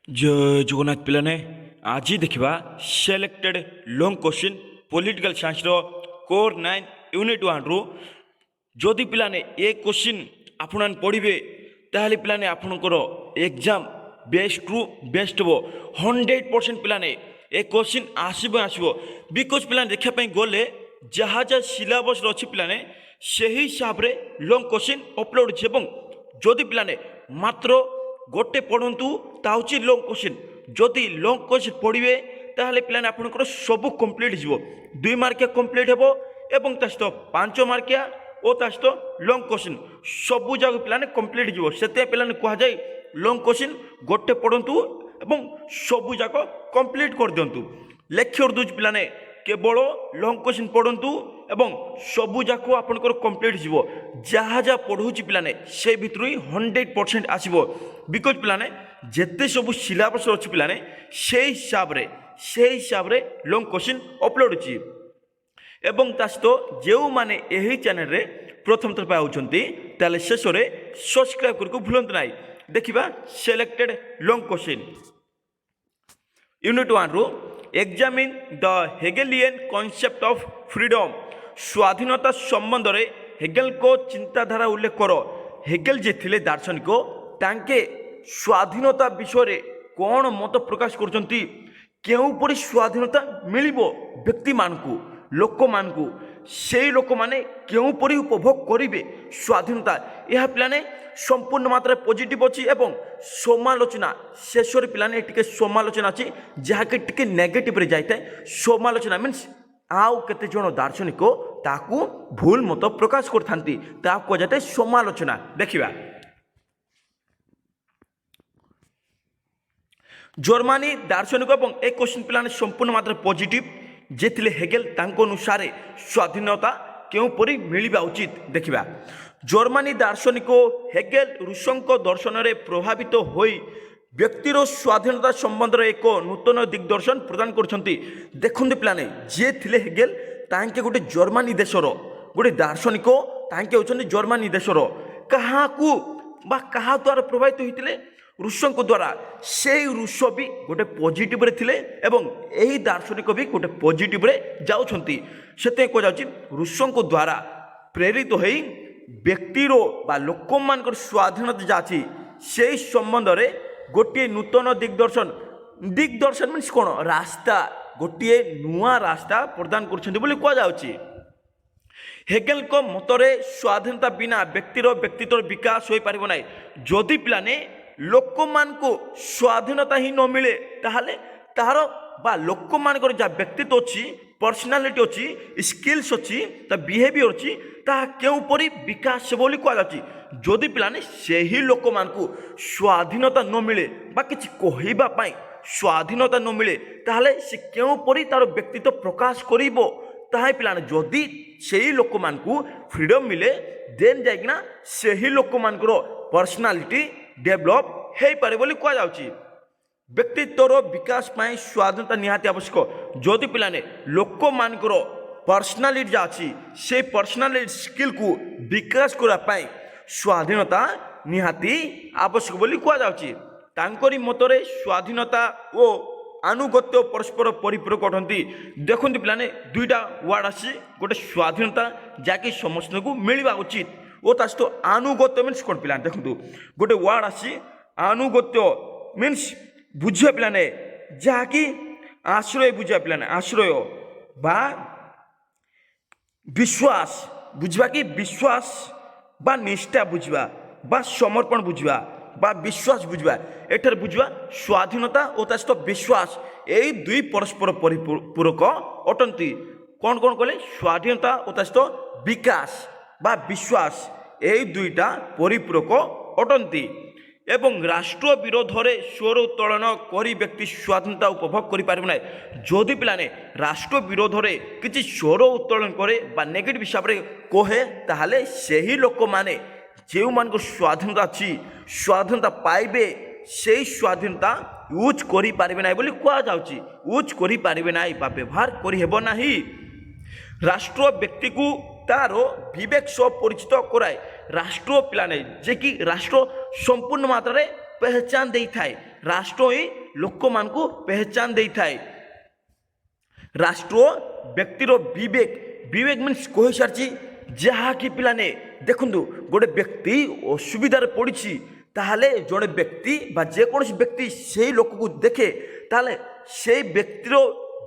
जय जगन्नाथ पिलाने आज देखा selected long question political science core 9 unit 1 रु जदि पिलाने ए क्वेश्चन आपण पढ़े ताहले पिलाने आपणकर एग्जाम बेस्ट रु बेस्ट हो 100% पिलाने ए क्वेश्चन आसो बिकज पिलाने देखापी गले जहाँ जहाँ सिलेबस अच्छी पिलाने से हिसाब से लॉन्ग क्वेश्चन अपलोड जदि पिलाने मात्र गोटे पढ़ु ताऊँ लॉन्ग क्वेश्चन जदि लॉन्ग क्वेश्चन पढ़े ताहले पिलाने आपनकर सब कंप्लीट हो 2 मार्किया कंप्लीट हो एवं ता सहित 5 मार्किया और ता सहित लॉन्ग क्वेश्चन सबू जगह पिलाने कंप्लीट हो से पिलाने कहुए लॉन्ग क्वेश्चन गोटे पढ़ु एवं सबू जाक कंप्लीट कर दिंतु लेक्चर दूज पिलाने केवल लॉन्ग क्वेश्चन पढ़ु एवं सबू जाक आपनकर कंप्लीट हो जहाँ जहाँ पढ़ुची पिलाने से भितर ही 100% आसो बिकज पिलाने जिते सब सिलेबस अच्छी पिलाने से हिसाब रे लॉन्ग क्वेश्चन अपलोड होची एवं ता सहित जो मैंने यही चैनल रे प्रथम थर आउछंती ताले शेष रे सब्सक्राइब करको भूलंतु नाही देखिबा सिलेक्टेड लॉन्ग क्वेश्चन यूनिट 1 रु examine the Hegelian concept of freedom स्वाधीनता संबंध रे हेगेल को चिंताधारा उल्लेख कर हेगेल जे थिले दार्शनिक तांके स्वाधीनता विषय कौन मत प्रकाश करछंती केउपरि स्वाधीनता मिलिबो व्यक्ति मानकू लोक मानकू से लोक माने केउपरि उपभोग करिवे स्वाधीनता यह पिलाने संपूर्ण मात्रा पॉजिटिव अच्छी एवं समालोचना शेष पिलाने टिके समालोचना अच्छी जहाँकि टिके नेगेटिव रे जाए समालोचना मीन्स आउ केते जण दार्शनिक ताकू भूल मत प्रकाश करथांती ताकू जाते समालोचना देखिबा जर्मनी दार्शनिक एवं एक क्वेश्चन पिलाने संपूर्ण मात्रा पॉजिटिव जेथिले हेगेल तांको अनुसार स्वाधीनता केउपरि मिलिबा उचित देखिबा जर्मनी दार्शनिक हेगेल रूसों दर्शन में प्रभावित होई व्यक्तिर स्वाधीनता संबंध एक नूतन दिग्दर्शन प्रदान करछंती देखंतु पिलाने जे थिले हेगेल तांके गोटे जर्मनी देशर गोटे दार्शनिक तांके होछंती जर्मनी देशर काहाकू बा कहा द्वारा प्रभावित होइतिले रूसों द्वारा से रूस भी गोटे पॉजिटिव रे थिले एवं एही दार्शनिक भी गोटे पॉजिटिव रे जाउछंती सेते को जाउची रूसों द्वारा प्रेरित होई व्यक्तिर बा लोक मानकर स्वाधीनता जाची से संबंध रे गोटे नूतन दिग्दर्शन मीन्स कौन रास्ता गोटे नुआ रास्ता प्रदान करछंती बोली कह जाउची हेगेल को मतरे स्वाधीनता बिना व्यक्तिर व्यक्तित्व विकास होई पारिबो नाही जदि पिलाने लोक मान को स्वाधीनता ही न मिले ताहले तार बा लोक मानकर जा व्यक्तित्व अच्छी पर्सनालिटी अच्छी स्किल्स अच्छी ता बिहेवियर अच्छी ता केउपरि विकास बोली कह जाची जदि पिलाने से ही लोक मान को स्वाधीनता न मिले बा किछि कहइबा पई स्वाधीनता न मिले ताहले से केउपरि तार व्यक्तित्व प्रकाश करिवो ताहे पिलाने जदि से ही लोक मान को फ्रीडम मिले देन जाइकिना से ही लोक मानकर पर्सनालिटी डेभलप हो पारे बोली कह जाउची व्यक्तित्वर विकास पाई स्वाधीनता निहाती आवश्यक जदि पिलाने लोक मानकर पर्सनालिटी जा अच्छी से पर्सनालिटी स्किल को विकास करने स्वाधीनता निहाती आवश्यक बोली कह जाउची तांकरी मतरे स्वाधीनता ओ आनुगत्य परस्पर परिपूरक अटंती देखते पिलाने दुईटा वार्ड आसी गोटे स्वाधीनता जहाँकि समस्त को मिलवा उचित ओ ता सहित आनुगत्य मीन्स कौन पिला देखो गोटे वार्ड आसी आनुगत्य मीन्स बुझे पिलाने जहाँकि आश्रय बुझा पिलाने आश्रय बा विश्वास बुझा कि विश्वास बा निष्ठा बुझा बा समर्पण बुझा बा विश्वास बुझा एठार बुझा स्वाधीनता और ता सहित विश्वास यही दुई परस्पर परिपूरक अटंती कौन कौन कहले स्वाधीनता और ता सहित विकास बा विश्वास यही दुईटा परिपूरक अटंती एवं राष्ट्र विरोध में स्वर उत्तोलन करी व्यक्ति स्वाधीनता उपभोग करें जदि पिलाने राष्ट्र विरोध में किसी स्वर उत्तोलन करे बा नेगेटिव हिसाब से कहे ताहले से ही लोक माने जो मान को स्वाधीनता अच्छी स्वाधीनता पाइबे से स्वाधीनता यूज करि पारिबे नाही बोली कह जाउची यूज करि पारिबे नाही बा व्यवहार करि हेबो नाही राष्ट्र व्यक्ति को तार विवेक सह परिचित कराए राष्ट्र पिलाने जे कि राष्ट्र संपूर्ण मात्रा ପେହଚାନ ଦେଇଥାଏ। ରାଷ୍ଟ୍ର ହିଁ ଲୋକମାନଙ୍କୁ ପେହଚାନ ଦେଇଥାଏ। ରାଷ୍ଟ୍ର ବ୍ୟକ୍ତିର ବିବେକ, ବିବେକ ମିନ୍ସ କହିସାରିଛି ଯାହାକି ପିଲାମାନେ ଦେଖନ୍ତୁ ଗୋଟେ ବ୍ୟକ୍ତି ଅସୁବିଧାରେ ପଡ଼ିଛି, ତାହେଲେ ଜଣେ ବ୍ୟକ୍ତି ବା ଯେକୌଣସି ବ୍ୟକ୍ତି ସେଇ ଲୋକକୁ ଦେଖେ, ତାହେଲେ ସେଇ ବ୍ୟକ୍ତିର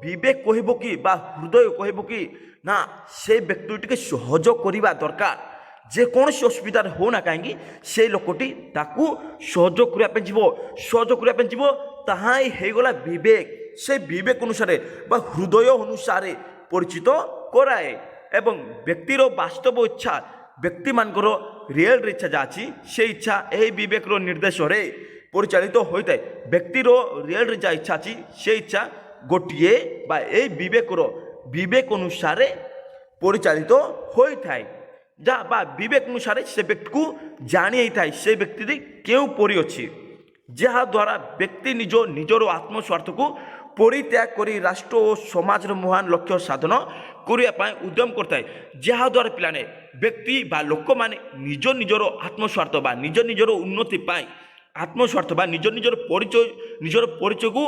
ବିବେକ କହିବ କି ବା ହୃଦୟ କହିବ କି ନା ସେଇ ବ୍ୟକ୍ତି ଟିକେ ସହଯୋଗ କରିବା ଦରକାର। ଯେକୌଣସି ଅସୁବିଧାରେ ହେଉନା କାହିଁକି ସେଇ ଲୋକଟି ତାକୁ ସହଯୋଗ କରିବା ପାଇଁ ଯିବ, ସହଯୋଗ କରିବା ପାଇଁ ଯିବ, ତାହା ହିଁ ହେଇଗଲା ବିବେକ। ସେ ବିବେକ ଅନୁସାରେ ବା ହୃଦୟ ଅନୁସାରେ ପରିଚିତ କରାଏ ଏବଂ ବ୍ୟକ୍ତିର ବାସ୍ତବ ଇଚ୍ଛା, ବ୍ୟକ୍ତିମାନଙ୍କର ରିଏଲ୍ ଇଚ୍ଛା ଯାହା ଅଛି ସେ ଇଚ୍ଛା ଏହି ବିବେକର ନିର୍ଦ୍ଦେଶରେ ପରିଚାଳିତ ହୋଇଥାଏ। ବ୍ୟକ୍ତିର ରିଏଲ୍ ଯାହା ଇଚ୍ଛା ଅଛି ସେ ଇଚ୍ଛା ଗୋଟିଏ ବା ଏହି ବିବେକର ବିବେକ ଅନୁସାରେ ପରିଚାଳିତ ହୋଇଥାଏ। ଯାହା ବା ବିବେକ ଅନୁସାରେ ସେ ବ୍ୟକ୍ତିକୁ ଜାଣି ହେଇଥାଏ ସେ ବ୍ୟକ୍ତି କେଉଁପରି ଅଛି, ଯାହାଦ୍ୱାରା ବ୍ୟକ୍ତି ନିଜର ଆତ୍ମସ୍ୱାର୍ଥକୁ ପରିତ୍ୟାଗ କରି ରାଷ୍ଟ୍ର ଓ ସମାଜର ମହାନ ଲକ୍ଷ୍ୟ ସାଧନ କରିବା ପାଇଁ ଉଦ୍ୟମ କରିଥାଏ। ଯାହାଦ୍ୱାରା ପିଲାମାନେ ବ୍ୟକ୍ତି ବା ଲୋକମାନେ ନିଜର ଆତ୍ମସ୍ୱାର୍ଥ ବା ନିଜର ଉନ୍ନତି ପାଇଁ ଆତ୍ମସ୍ୱାର୍ଥ ବା ନିଜର ପରିଚୟକୁ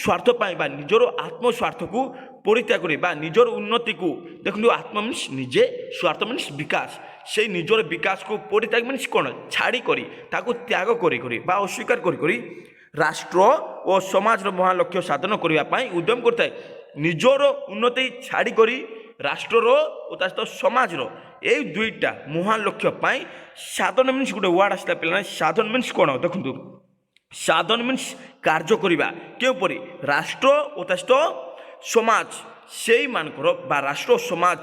ସ୍ୱାର୍ଥ ପାଇଁ ବା ନିଜର ଆତ୍ମସ୍ୱାର୍ଥକୁ ପରିତ୍ୟାଗ କରି ବା ନିଜର ଉନ୍ନତିକୁ ଦେଖନ୍ତୁ ଆତ୍ମ ମିନ୍ସ ନିଜେ, ସ୍ୱାର୍ଥ ମିନ୍ସ ବିକାଶ, ସେଇ ନିଜର ବିକାଶକୁ ପରିତ୍ୟାଗ ମିନ୍ସ କ'ଣ ଛାଡ଼ି କରି ତାକୁ ତ୍ୟାଗ କରି ବା ଅସ୍ୱୀକାର କରି ରାଷ୍ଟ୍ର ଓ ସମାଜର ମହାନ ଲକ୍ଷ୍ୟ ସାଧନ କରିବା ପାଇଁ ଉଦ୍ୟମ କରିଥାଏ। ନିଜର ଉନ୍ନତି ଛାଡ଼ି କରି ରାଷ୍ଟ୍ରର ଓ ତା ସହିତ ସମାଜର এই দুইটা মহান লক্ষ্য পাই সাধন মিন্স গোটে ওয়ার্ড আসলে পিলানে সাধন মিন্স কোণ দেখুন সাধন মিন্স কার্য করা কেউপরি রাষ্ট্র ও তা সହିତ সমাজ সেই মানকর বা রাষ্ট্র সমাজ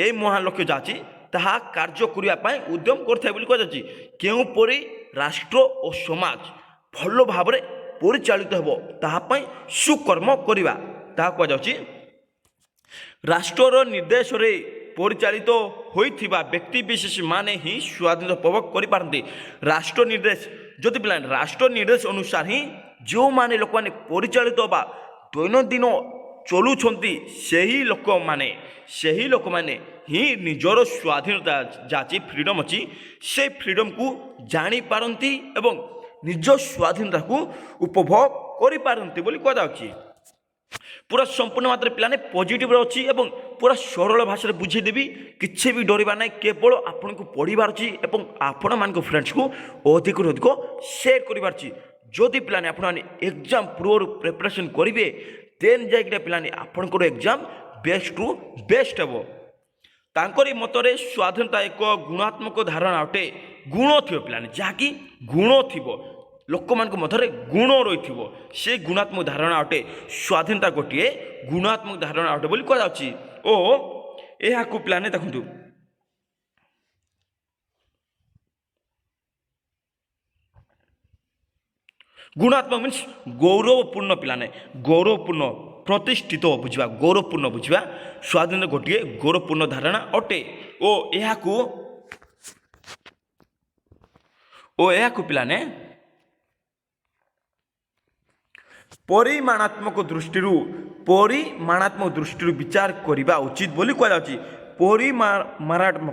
এই মহান লক্ষ্য যা আছে তাহা কার্য করা উদ্যম করে বলে কুযাচ্ছে কেউপরি রাষ্ট্র ও সমাজ ভাল ভাবে পরিচালিত হব তাহাপাই সুকর্ম করা তাহা কুযাচ্ছে রাষ্ট্রর নির্দেশরে পরিচালিত হইথিবা ব্যক্তিবিশেষ মানে হি স্বাধীনতা উপভোগ করিপারନ୍ତି। রাষ্ট্র নির্দেশ যদি পিলানে রাষ্ট্র নির্দেশ অনুসার হি যে লোক মানে পরিচালিত বা দৈনন্দিন চলুছন্তি সেই লোক মানে হি নিজর স্বাধীনতা যা আছে ফ্রিডম ଅଛି সেই ফ্রিডমକୁ জাଣିপারନ୍ତି এবং নিজ স্বাধীনতাକୁ উপভোগ করিপারନ୍ତି ବୋଲି କୁହାଯାଉଛି। पूरा संपूर्ण मात्रा पिलाने पॉजिटिव अच्छी और पूरा सरल भाषा बुझेदेवी किसी भी डरवा ना केवल आपन को पढ़ार अच्छी आपण मान फ्रेंड्स को अधिक अधिक सेयार करार जदि पिलाने आप एग्जाम पूर्व प्रिपरेशन करेंगे देन जाए पिलाने आपंकर एग्जाम बेस्ट रु बेस्ट हे तांकरी मतरे स्वाधीनता एक गुणात्मक धारणा अटे गुण थी पिलाने जहाँकि गुण थी लोक मान मध्य गुण रही से गुणात्मक धारणा अटे स्वाधीनता गोटे गुणात्मक धारणा अटे बोली कहुच्छी ओ यह पिलाने देखु गुणात्मक मीन्स गौरवपूर्ण पिलाने गौरवपूर्ण प्रतिष्ठित बुझा गौरवपूर्ण बुझा स्वाधीनता गोटे गौरवपूर्ण धारणा अटे यह पिलाने परिमाणात्मक दृष्टि विचार करने उचित बोली कहुच्छी परिमाणात्मक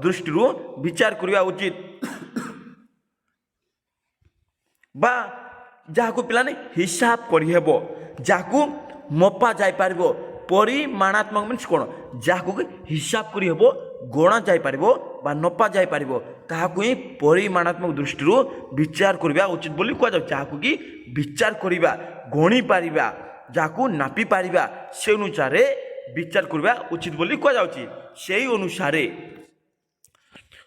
दृष्टि विचार करने उचित बा जहाँ पिलाने हिसाब करहब जहाँ मपा जापर परिमाणात्मक मीन्स कौन जहाँ हिसाब करहब गणा जापर बा नपा जापर ताकू ही परिमाणात्मक दृष्टि विचार करने उचित बोली कह जहाँ कि विचार करवा गणी पार जहाँ नापी पार से अनुसार विचार करने उचित बोली कह से अनुसार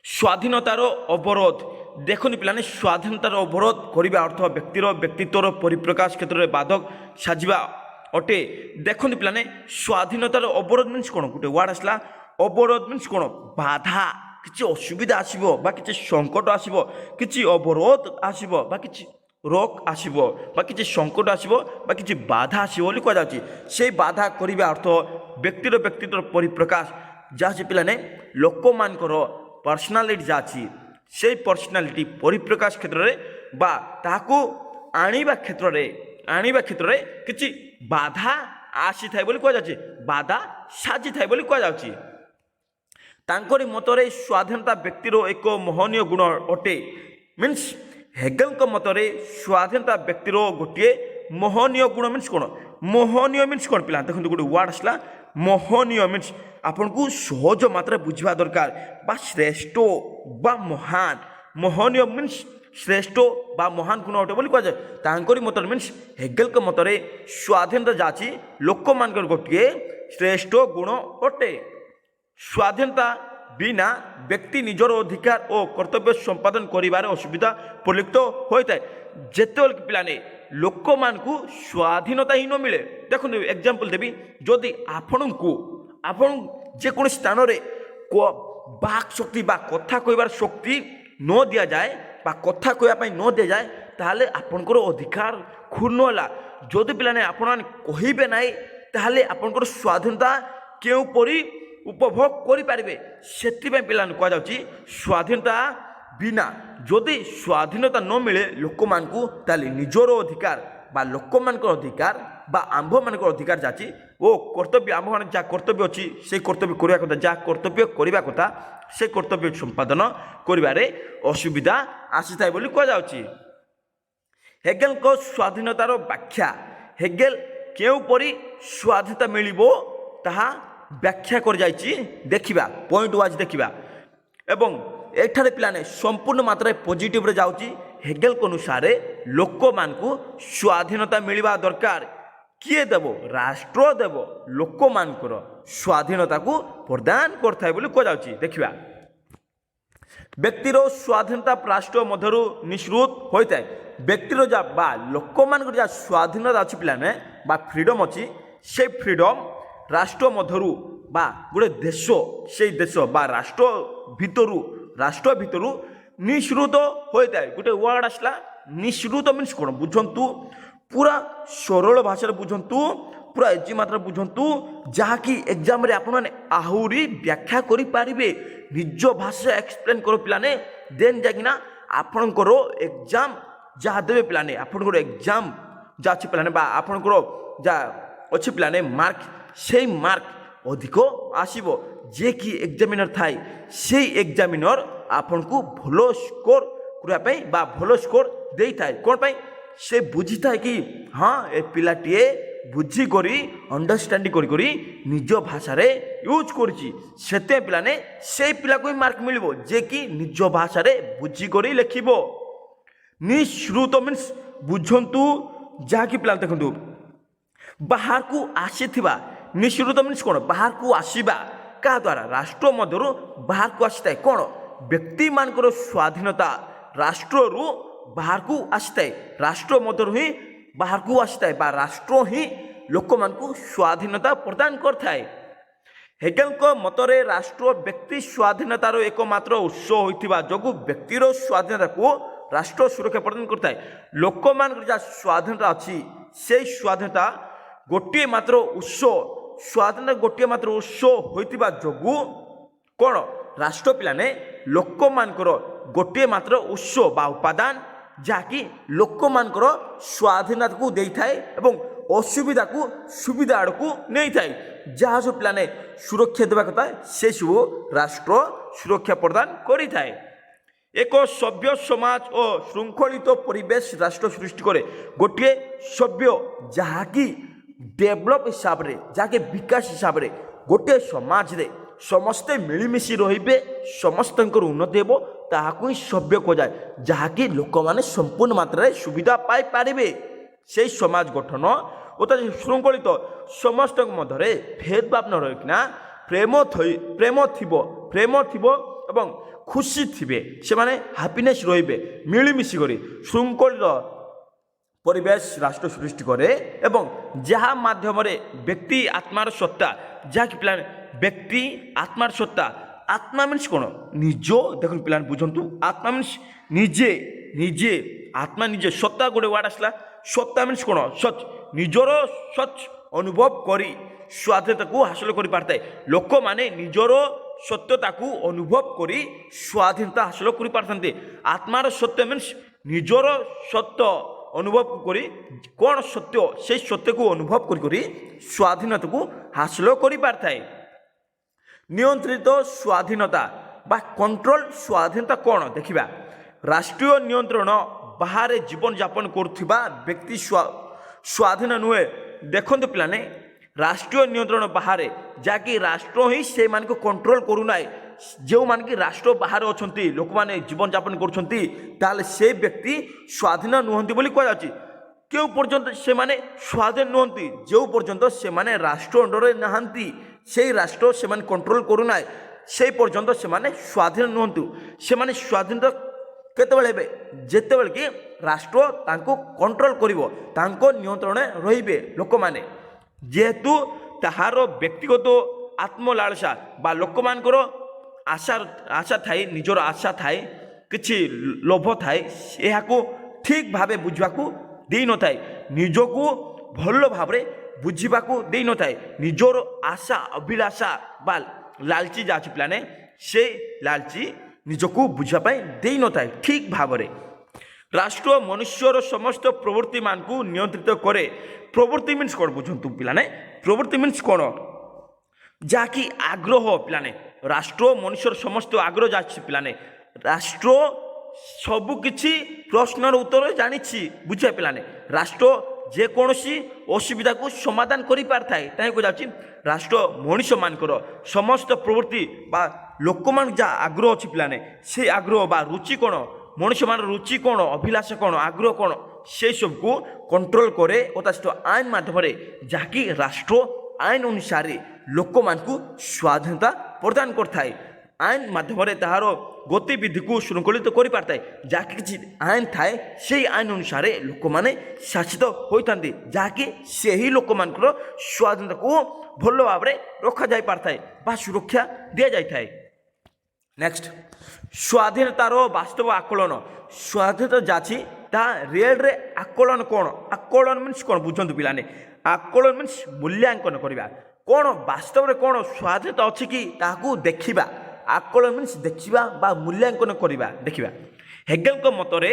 स्वाधीनतार अवरोध देखनी पिलाने स्वाधीनतार अवरोध करने अर्थ व्यक्तिर व्यक्तित्वर परिप्रकाश क्षेत्र में बाधक साजिबा अटे देखनी पिलाने स्वाधीनतार अवरोध मीन्स कौन गोटे वार्ड आसला अवरोध मीन्स कौन बाधा किसी असुविधा आसब बा किसी संकट आसब किसी अवरोध आसब बा किसी रोक आसब बा किसी संकट आसब बा किसी बाधा आसब बोली कह जाच्छी से बाधा करने अर्थ व्यक्तिर व्यक्तित्व परिप्रकाश जहाँ से पिलाने लोक मानकर पर्सनालिटी जहाँ अच्छी से पर्सनालिटी परिप्रकाश क्षेत्र में बा ताकू आनिबा क्षेत्र में किसी बाधा आसी थाए बोली कह जाच्छी बाधा साजी थाए बोली कह जाच्छी तांकरी मतरे स्वाधीनता व्यक्तिर एक मोहनीय गुण अटे ମିନ୍ସ ହେଗେଲଙ୍କ ମତରେ ସ୍ୱାଧୀନତା ବ୍ୟକ୍ତିର ଗୋଟିଏ ମୋହନୀୟ ଗୁଣ ମିନ୍ସ କ'ଣ? ମୋହନୀୟ ମିନ୍ସ କ'ଣ ପିଲା? ଦେଖନ୍ତୁ ଗୋଟେ ୱାର୍ଡ଼ ଆସିଲା ମୋହନୀୟ ମିନ୍ସ ଆପଣଙ୍କୁ ସହଜ ମାତ୍ରାରେ ବୁଝିବା ଦରକାର ବା ଶ୍ରେଷ୍ଠ ବା ମହାନ। ମୋହନୀୟ ମିନ୍ସ ଶ୍ରେଷ୍ଠ ବା ମହାନ ଗୁଣ ଅଟେ ବୋଲି କୁହାଯାଏ। ତାଙ୍କରି ମତରେ ମିନ୍ସ ହେଗେଲଙ୍କ ମତରେ ସ୍ୱାଧୀନତା ଯାହା ଅଛି ଲୋକମାନଙ୍କର ଗୋଟିଏ ଶ୍ରେଷ୍ଠ ଗୁଣ ଅଟେ। ସ୍ୱାଧୀନତା ବିନା ବ୍ୟକ୍ତି ନିଜର ଅଧିକାର ଓ କର୍ତ୍ତବ୍ୟ ସମ୍ପାଦନ କରିବାରେ ଅସୁବିଧା ପରିଲକ୍ଷିତ ହୋଇଥାଏ। ଯେତେବେଳେ ପିଲାମାନେ ଲୋକମାନଙ୍କୁ ସ୍ୱାଧୀନତା ହିଁ ନ ମିଳେ, ଦେଖନ୍ତୁ ଏକ୍ଜାମ୍ପଲ୍ ଦେବି, ଯଦି ଆପଣଙ୍କୁ ଯେକୌଣସି ସ୍ଥାନରେ ବାକ୍ ଶକ୍ତି ବା କଥା କହିବାର ଶକ୍ତି ନ ଦିଆଯାଏ ବା କଥା କହିବା ପାଇଁ ନ ଦିଆଯାଏ ତାହେଲେ ଆପଣଙ୍କର ଅଧିକାର କ୍ଷୁଣ୍ଣ ହେଲା। ଯଦି ପିଲାମାନେ ଆପଣମାନେ କହିବେ ନାହିଁ ତାହେଲେ ଆପଣଙ୍କର ସ୍ୱାଧୀନତା କେଉଁପରି ଉପଭୋଗ କରିପାରିବେ? ସେଥିପାଇଁ ପିଲାମାନଙ୍କୁ କୁହାଯାଉଛି ସ୍ୱାଧୀନତା ବିନା ଯଦି ସ୍ୱାଧୀନତା ନ ମିଳେ ଲୋକମାନଙ୍କୁ ତାହେଲେ ନିଜର ଅଧିକାର ବା ଲୋକମାନଙ୍କର ଅଧିକାର ବା ଆମ୍ଭମାନଙ୍କର ଅଧିକାର ଯାହା ଅଛି ଓ କର୍ତ୍ତବ୍ୟ ଆମ୍ଭମାନେ ଯାହା କର୍ତ୍ତବ୍ୟ ଅଛି ସେଇ କର୍ତ୍ତବ୍ୟ କରିବା କଥା, ଯାହା କର୍ତ୍ତବ୍ୟ କରିବା କଥା ସେ କର୍ତ୍ତବ୍ୟ ସମ୍ପାଦନ କରିବାରେ ଅସୁବିଧା ଆସିଥାଏ ବୋଲି କୁହାଯାଉଛି। ହେଗେଲଙ୍କ ସ୍ୱାଧୀନତାର ବ୍ୟାଖ୍ୟା, ହେଗେଲ କେଉଁପରି ସ୍ୱାଧୀନତା ମିଳିବ ତାହା ବ୍ୟାଖ୍ୟା କରାଯାଇଛି ଦେଖିବା, ପଏଣ୍ଟ ୱାଇଜ୍ ଦେଖିବା। ଏବଂ ଏଠାରେ ପିଲାମାନେ ସମ୍ପୂର୍ଣ୍ଣ ମାତ୍ରାରେ ପଜିଟିଭରେ ଯାଉଛି। ହେଗେଲଙ୍କ ଅନୁସାରେ ଲୋକମାନଙ୍କୁ ସ୍ୱାଧୀନତା ମିଳିବା ଦରକାର। କିଏ ଦେବ? ରାଷ୍ଟ୍ର ଦେବ ଲୋକମାନଙ୍କର ସ୍ୱାଧୀନତାକୁ ପ୍ରଦାନ କରିଥାଏ ବୋଲି କୁହାଯାଉଛି। ଦେଖିବା, ବ୍ୟକ୍ତିର ସ୍ୱାଧୀନତା ରାଷ୍ଟ୍ର ମଧ୍ୟରୁ ନିଃସୃତ ହୋଇଥାଏ। ବ୍ୟକ୍ତିର ଯାହା ବା ଲୋକମାନଙ୍କର ଯାହା ସ୍ୱାଧୀନତା ଅଛି ପିଲାମାନେ ବା ଫ୍ରିଡ଼ମ୍ ଅଛି, ସେ ଫ୍ରିଡ଼ମ୍ ରାଷ୍ଟ୍ର ମଧ୍ୟରୁ ବା ଗୋଟେ ଦେଶ, ସେଇ ଦେଶ ବା ରାଷ୍ଟ୍ର ଭିତରୁ ନିଃସୃତ ହୋଇଥାଏ। ଗୋଟେ ୱାର୍ଡ଼ ଆସିଲା ନିଃସୃତ ମିନ୍ସ କ'ଣ ବୁଝନ୍ତୁ, ପୁରା ସରଳ ଭାଷାରେ ବୁଝନ୍ତୁ, ପୁରା ଏଜି ମାତ୍ରାରେ ବୁଝନ୍ତୁ, ଯାହାକି ଏକ୍ଜାମ୍ରେ ଆପଣମାନେ ଆହୁରି ବ୍ୟାଖ୍ୟା କରିପାରିବେ। ନିଜ ଭାଷା ଏକ୍ସପ୍ଲେନ୍ କର ପିଲାମାନେ, ଦେନ୍ ଯାଇକିନା ଆପଣଙ୍କର ଏକ୍ଜାମ୍ ଯାହା ଦେବେ ପିଲାମାନେ, ଆପଣଙ୍କର ଏକ୍ଜାମ୍ ଯାହା ଅଛି ପିଲାମାନେ ବା ଆପଣଙ୍କର ଯାହା ଅଛି ପିଲାମାନେ ମାର୍କ, ସେଇ ମାର୍କ ଅଧିକ ଆସିବ। ଯିଏକି ଏକ୍ଜାମିନର ଥାଏ ସେଇ ଏକ୍ଜାମିନର ଆପଣଙ୍କୁ ଭଲ ସ୍କୋର କରିବା ପାଇଁ ବା ଭଲ ସ୍କୋର ଦେଇଥାଏ। କ'ଣ ପାଇଁ? ସେ ବୁଝିଥାଏ କି ହଁ ଏ ପିଲାଟିଏ ବୁଝିକରି ଅଣ୍ଡରଷ୍ଟାଣ୍ଡିଂ କରି ନିଜ ଭାଷାରେ ୟୁଜ୍ କରିଛି, ସେଥିପାଇଁ ପିଲାମାନେ ସେଇ ପିଲାକୁ ହିଁ ମାର୍କ ମିଳିବ ଯିଏକି ନିଜ ଭାଷାରେ ବୁଝିକରି ଲେଖିବ। ନିଃସୃତ ମିନ୍ସ ବୁଝନ୍ତୁ, ଯାହାକି ପିଲା ଦେଖନ୍ତୁ ବାହାରକୁ ଆସିଥିବା, ନିଃସୃତ ମିନ୍ସ କ'ଣ? ବାହାରକୁ ଆସିବା, କାହା ଦ୍ୱାରା? ରାଷ୍ଟ୍ର ମଧ୍ୟରୁ ବାହାରକୁ ଆସିଥାଏ। କ'ଣ? ବ୍ୟକ୍ତିମାନଙ୍କର ସ୍ୱାଧୀନତା ରାଷ୍ଟ୍ରରୁ ବାହାରକୁ ଆସିଥାଏ, ରାଷ୍ଟ୍ର ମଧ୍ୟରୁ ହିଁ ବାହାରକୁ ଆସିଥାଏ ବା ରାଷ୍ଟ୍ର ହିଁ ଲୋକମାନଙ୍କୁ ସ୍ୱାଧୀନତା ପ୍ରଦାନ କରିଥାଏ। ହେଗେଲଙ୍କ ମତରେ ରାଷ୍ଟ୍ର ବ୍ୟକ୍ତି ସ୍ୱାଧୀନତାର ଏକମାତ୍ର ଉତ୍ସ ହୋଇଥିବା ଯୋଗୁଁ ବ୍ୟକ୍ତିର ସ୍ୱାଧୀନତାକୁ ରାଷ୍ଟ୍ର ସୁରକ୍ଷା ପ୍ରଦାନ କରିଥାଏ। ଲୋକମାନଙ୍କର ଯାହା ସ୍ୱାଧୀନତା ଅଛି ସେଇ ସ୍ୱାଧୀନତା ଗୋଟିଏ ମାତ୍ର ଉତ୍ସ, ସ୍ୱାଧୀନତା ଗୋଟିଏ ମାତ୍ର ଉତ୍ସ ହୋଇଥିବା ଯୋଗୁଁ କ'ଣ? ରାଷ୍ଟ୍ର ପିଲାମାନେ ଲୋକମାନଙ୍କର ଗୋଟିଏ ମାତ୍ର ଉତ୍ସ ବା ଉପାଦାନ ଯାହାକି ଲୋକମାନଙ୍କର ସ୍ୱାଧୀନତାକୁ ଦେଇଥାଏ ଏବଂ ଅସୁବିଧାକୁ ସୁବିଧା ଆଡ଼କୁ ନେଇଥାଏ। ଯାହା ସବୁ ପିଲାମାନେ ସୁରକ୍ଷା ଦେବା କଥା ସେସବୁ ରାଷ୍ଟ୍ର ସୁରକ୍ଷା ପ୍ରଦାନ କରିଥାଏ। ଏକ ସଭ୍ୟ ସମାଜ ଓ ଶୃଙ୍ଖଳିତ ପରିବେଶ ରାଷ୍ଟ୍ର ସୃଷ୍ଟି କରେ। ଗୋଟିଏ ସଭ୍ୟ ଯାହାକି ଡେଭଲପ୍ ହିସାବରେ, ଯାହାକି ବିକାଶ ହିସାବରେ ଗୋଟିଏ ସମାଜରେ ସମସ୍ତେ ମିଳିମିଶି ରହିବେ, ସମସ୍ତଙ୍କର ଉନ୍ନତି ହେବ, ତାହାକୁ ହିଁ ସଭ୍ୟ କୁହାଯାଏ। ଯାହାକି ଲୋକମାନେ ସମ୍ପୂର୍ଣ୍ଣ ମାତ୍ରାରେ ସୁବିଧା ପାଇପାରିବେ। ସେହି ସମାଜ ଗଠନ ଓ ତା ଶୃଙ୍ଖଳିତ ସମସ୍ତଙ୍କ ମଧ୍ୟରେ ଭେଦଭାବ ନ ରହିକିନା ପ୍ରେମ ଥିବ ଏବଂ ଖୁସି ଥିବେ, ସେମାନେ ହାପିନେସ୍ ରହିବେ, ମିଳିମିଶି କରି ଶୃଙ୍ଖଳିତ ପରିବେଶ ରାଷ୍ଟ୍ର ସୃଷ୍ଟି କରେ ଏବଂ ଯାହା ମାଧ୍ୟମରେ ବ୍ୟକ୍ତି ଆତ୍ମାର ସତ୍ତା, ଯାହାକି ପିଲାମାନେ ବ୍ୟକ୍ତି ଆତ୍ମାର ସତ୍ତା, ଆତ୍ମା ମିନ୍ସ କ'ଣ? ନିଜ, ଦେଖନ୍ତୁ ପିଲାମାନେ ବୁଝନ୍ତୁ, ଆତ୍ମା ମିନ୍ସ ନିଜେ ଆତ୍ମା ନିଜେ, ସତ୍ତା ଗୋଟେ ୱାର୍ଡ଼ ଆସିଲା, ସତ୍ତା ମିନ୍ସ କ'ଣ? ସଚ୍, ନିଜର ସଚ୍ ଅନୁଭବ କରି ସ୍ୱାଧୀନତାକୁ ହାସଲ କରିପାରିଥାଏ। ଲୋକମାନେ ନିଜର ସତ୍ୟତାକୁ ଅନୁଭବ କରି ସ୍ୱାଧୀନତା ହାସଲ କରିପାରିଥାନ୍ତି। ଆତ୍ମାର ସତ୍ୟ ମିନ୍ସ ନିଜର ସତ୍ୟ ଅନୁଭବ କରି କ'ଣ ସତ୍ୟ, ସେଇ ସତ୍ୟକୁ ଅନୁଭବ କରି ସ୍ୱାଧୀନତାକୁ ହାସଲ କରିପାରିଥାଏ। ନିୟନ୍ତ୍ରିତ ସ୍ୱାଧୀନତା ବା କଣ୍ଟ୍ରୋଲ ସ୍ୱାଧୀନତା କ'ଣ? ଦେଖିବା, ରାଷ୍ଟ୍ରୀୟ ନିୟନ୍ତ୍ରଣ ବାହାରେ ଜୀବନଯାପନ କରୁଥିବା ବ୍ୟକ୍ତି ସ୍ୱାଧୀନ ନୁହେଁ। ଦେଖନ୍ତୁ ପିଲାମାନେ, ରାଷ୍ଟ୍ରୀୟ ନିୟନ୍ତ୍ରଣ ବାହାରେ ଯାହାକି ରାଷ୍ଟ୍ର ହିଁ ସେମାନଙ୍କୁ କଣ୍ଟ୍ରୋଲ କରୁନାହିଁ, ଯେଉଁମାନେ କି ରାଷ୍ଟ୍ର ବାହାରେ ଅଛନ୍ତି ଲୋକମାନେ ଜୀବନଯାପନ କରୁଛନ୍ତି, ତାହେଲେ ସେ ବ୍ୟକ୍ତି ସ୍ୱାଧୀନ ନୁହନ୍ତି ବୋଲି କୁହାଯାଉଛି। କେଉଁ ପର୍ଯ୍ୟନ୍ତ ସେମାନେ ସ୍ୱାଧୀନ ନୁହନ୍ତି? ଯେଉଁ ପର୍ଯ୍ୟନ୍ତ ସେମାନେ ରାଷ୍ଟ୍ର ଅଣ୍ଡରରେ ନାହାନ୍ତି, ସେଇ ରାଷ୍ଟ୍ର ସେମାନେ କଣ୍ଟ୍ରୋଲ କରୁନାହିଁ, সেই পর্যন্ত ସେମାନେ ସ୍ୱାଧୀନ ନୁହନ୍ତୁ। ସେମାନେ ସ୍ୱାଧୀନ କେତେବେଳେ ହେବେ? ଯେତେବେଳେ କି ରାଷ୍ଟ୍ର ତାଙ୍କୁ କଣ୍ଟ୍ରୋଲ କରିବ, ତାଙ୍କ ନିୟନ୍ତ୍ରଣରେ ରହିବେ ଲୋକମାନେ। ଯେହେତୁ ତାହାର ବ୍ୟକ୍ତିଗତ ଆତ୍ମଲାଳସା ବା ଲୋକମାନଙ୍କର ଆଶା ଥାଏ, ନିଜର ଆଶା ଥାଏ, କିଛି ଲୋଭ ଥାଏ, ଏହାକୁ ଠିକ୍ ଭାବେ ବୁଝିବାକୁ ଦେଇନଥାଏ, ନିଜକୁ ଭଲ ଭାବରେ ବୁଝିବାକୁ ଦେଇନଥାଏ। ନିଜର ଆଶା ଅଭିଳାଷା ବା ଲାଲଚି ଯାହା ଅଛି ପିଲାମାନେ, ସେ ଲାଲଚି ନିଜକୁ ବୁଝିବା ପାଇଁ ଦେଇନଥାଏ ଠିକ୍ ଭାବରେ। ରାଷ୍ଟ୍ର ମନୁଷ୍ୟର ସମସ୍ତ ପ୍ରବୃତ୍ତିମାନଙ୍କୁ ନିୟନ୍ତ୍ରିତ କରେ। ପ୍ରବୃତ୍ତି ମିନ୍ସ କ'ଣ ବୁଝନ୍ତୁ ପିଲାମାନେ? ପ୍ରବୃତ୍ତି ମିନ୍ସ କ'ଣ? ଯାହାକି ଆଗ୍ରହ ପିଲାମାନେ। ରାଷ୍ଟ୍ର ମନୁଷ୍ୟର ସମସ୍ତ ଆଗ୍ରହ ଯାହା ଅଛି ପିଲାମାନେ, ରାଷ୍ଟ୍ର ସବୁକିଛି ପ୍ରଶ୍ନର ଉତ୍ତର ଜାଣିଛି, ବୁଝିବା ପିଲାମାନେ। ରାଷ୍ଟ୍ର ଯେକୌଣସି ଅସୁବିଧାକୁ ସମାଧାନ କରିପାରିଥାଏ, ତାହାକୁ ଯାଉଛି ରାଷ୍ଟ୍ର ମଣିଷମାନଙ୍କର ସମସ୍ତ ପ୍ରବୃତ୍ତି ବା ଲୋକମାନଙ୍କ ଯାହା ଆଗ୍ରହ ଅଛି ପିଲାମାନେ, ସେ ଆଗ୍ରହ ବା ରୁଚି କ'ଣ, ମଣିଷମାନଙ୍କର ରୁଚି କ'ଣ, ଅଭିଳାଷ କ'ଣ, ଆଗ୍ରହ କ'ଣ, ସେସବୁକୁ କଣ୍ଟ୍ରୋଲ କରେ ଯଥେଷ୍ଟ ଆଇନ ମାଧ୍ୟମରେ, ଯାହାକି ରାଷ୍ଟ୍ର ଆଇନ ଅନୁସାରେ ଲୋକମାନଙ୍କୁ ସ୍ୱାଧୀନତା ପ୍ରଦାନ କରିଥାଏ। ଆଇନ ମାଧ୍ୟମରେ ତାହାର ଗତିବିଧିକୁ ଶୃଙ୍ଖଳିତ କରିପାରିଥାଏ। ଯାହାକି କିଛି ଆଇନ ଥାଏ, ସେହି ଆଇନ ଅନୁସାରେ ଲୋକମାନେ ଶାସିତ ହୋଇଥାନ୍ତି, ଯାହାକି ସେହି ଲୋକମାନଙ୍କର ସ୍ୱାଧୀନତାକୁ ଭଲ ଭାବରେ ରଖାଯାଇପାରିଥାଏ ବା ସୁରକ୍ଷା ଦିଆଯାଇଥାଏ। ନେକ୍ସଟ, ସ୍ୱାଧୀନତାର ବାସ୍ତବ ଆକଳନ। ସ୍ୱାଧୀନତା ଯାଛି ତାହା ରିଏଲରେ ଆକଳନ କ'ଣ? ଆକଳନ ମିନ୍ସ କ'ଣ ବୁଝନ୍ତୁ ପିଲାମାନେ? ଆକଳନ ମିନ୍ସ ମୂଲ୍ୟାଙ୍କନ କରିବା। କ'ଣ ବାସ୍ତବରେ କ'ଣ ସ୍ୱାଧୀନତା ଅଛି କି ତାହାକୁ ଦେଖିବା। ଆକଳନ ମିନ୍ସ ଦେଖିବା ବା ମୂଲ୍ୟାଙ୍କନ କରିବା, ଦେଖିବା। ହେଗେଲଙ୍କ ମତରେ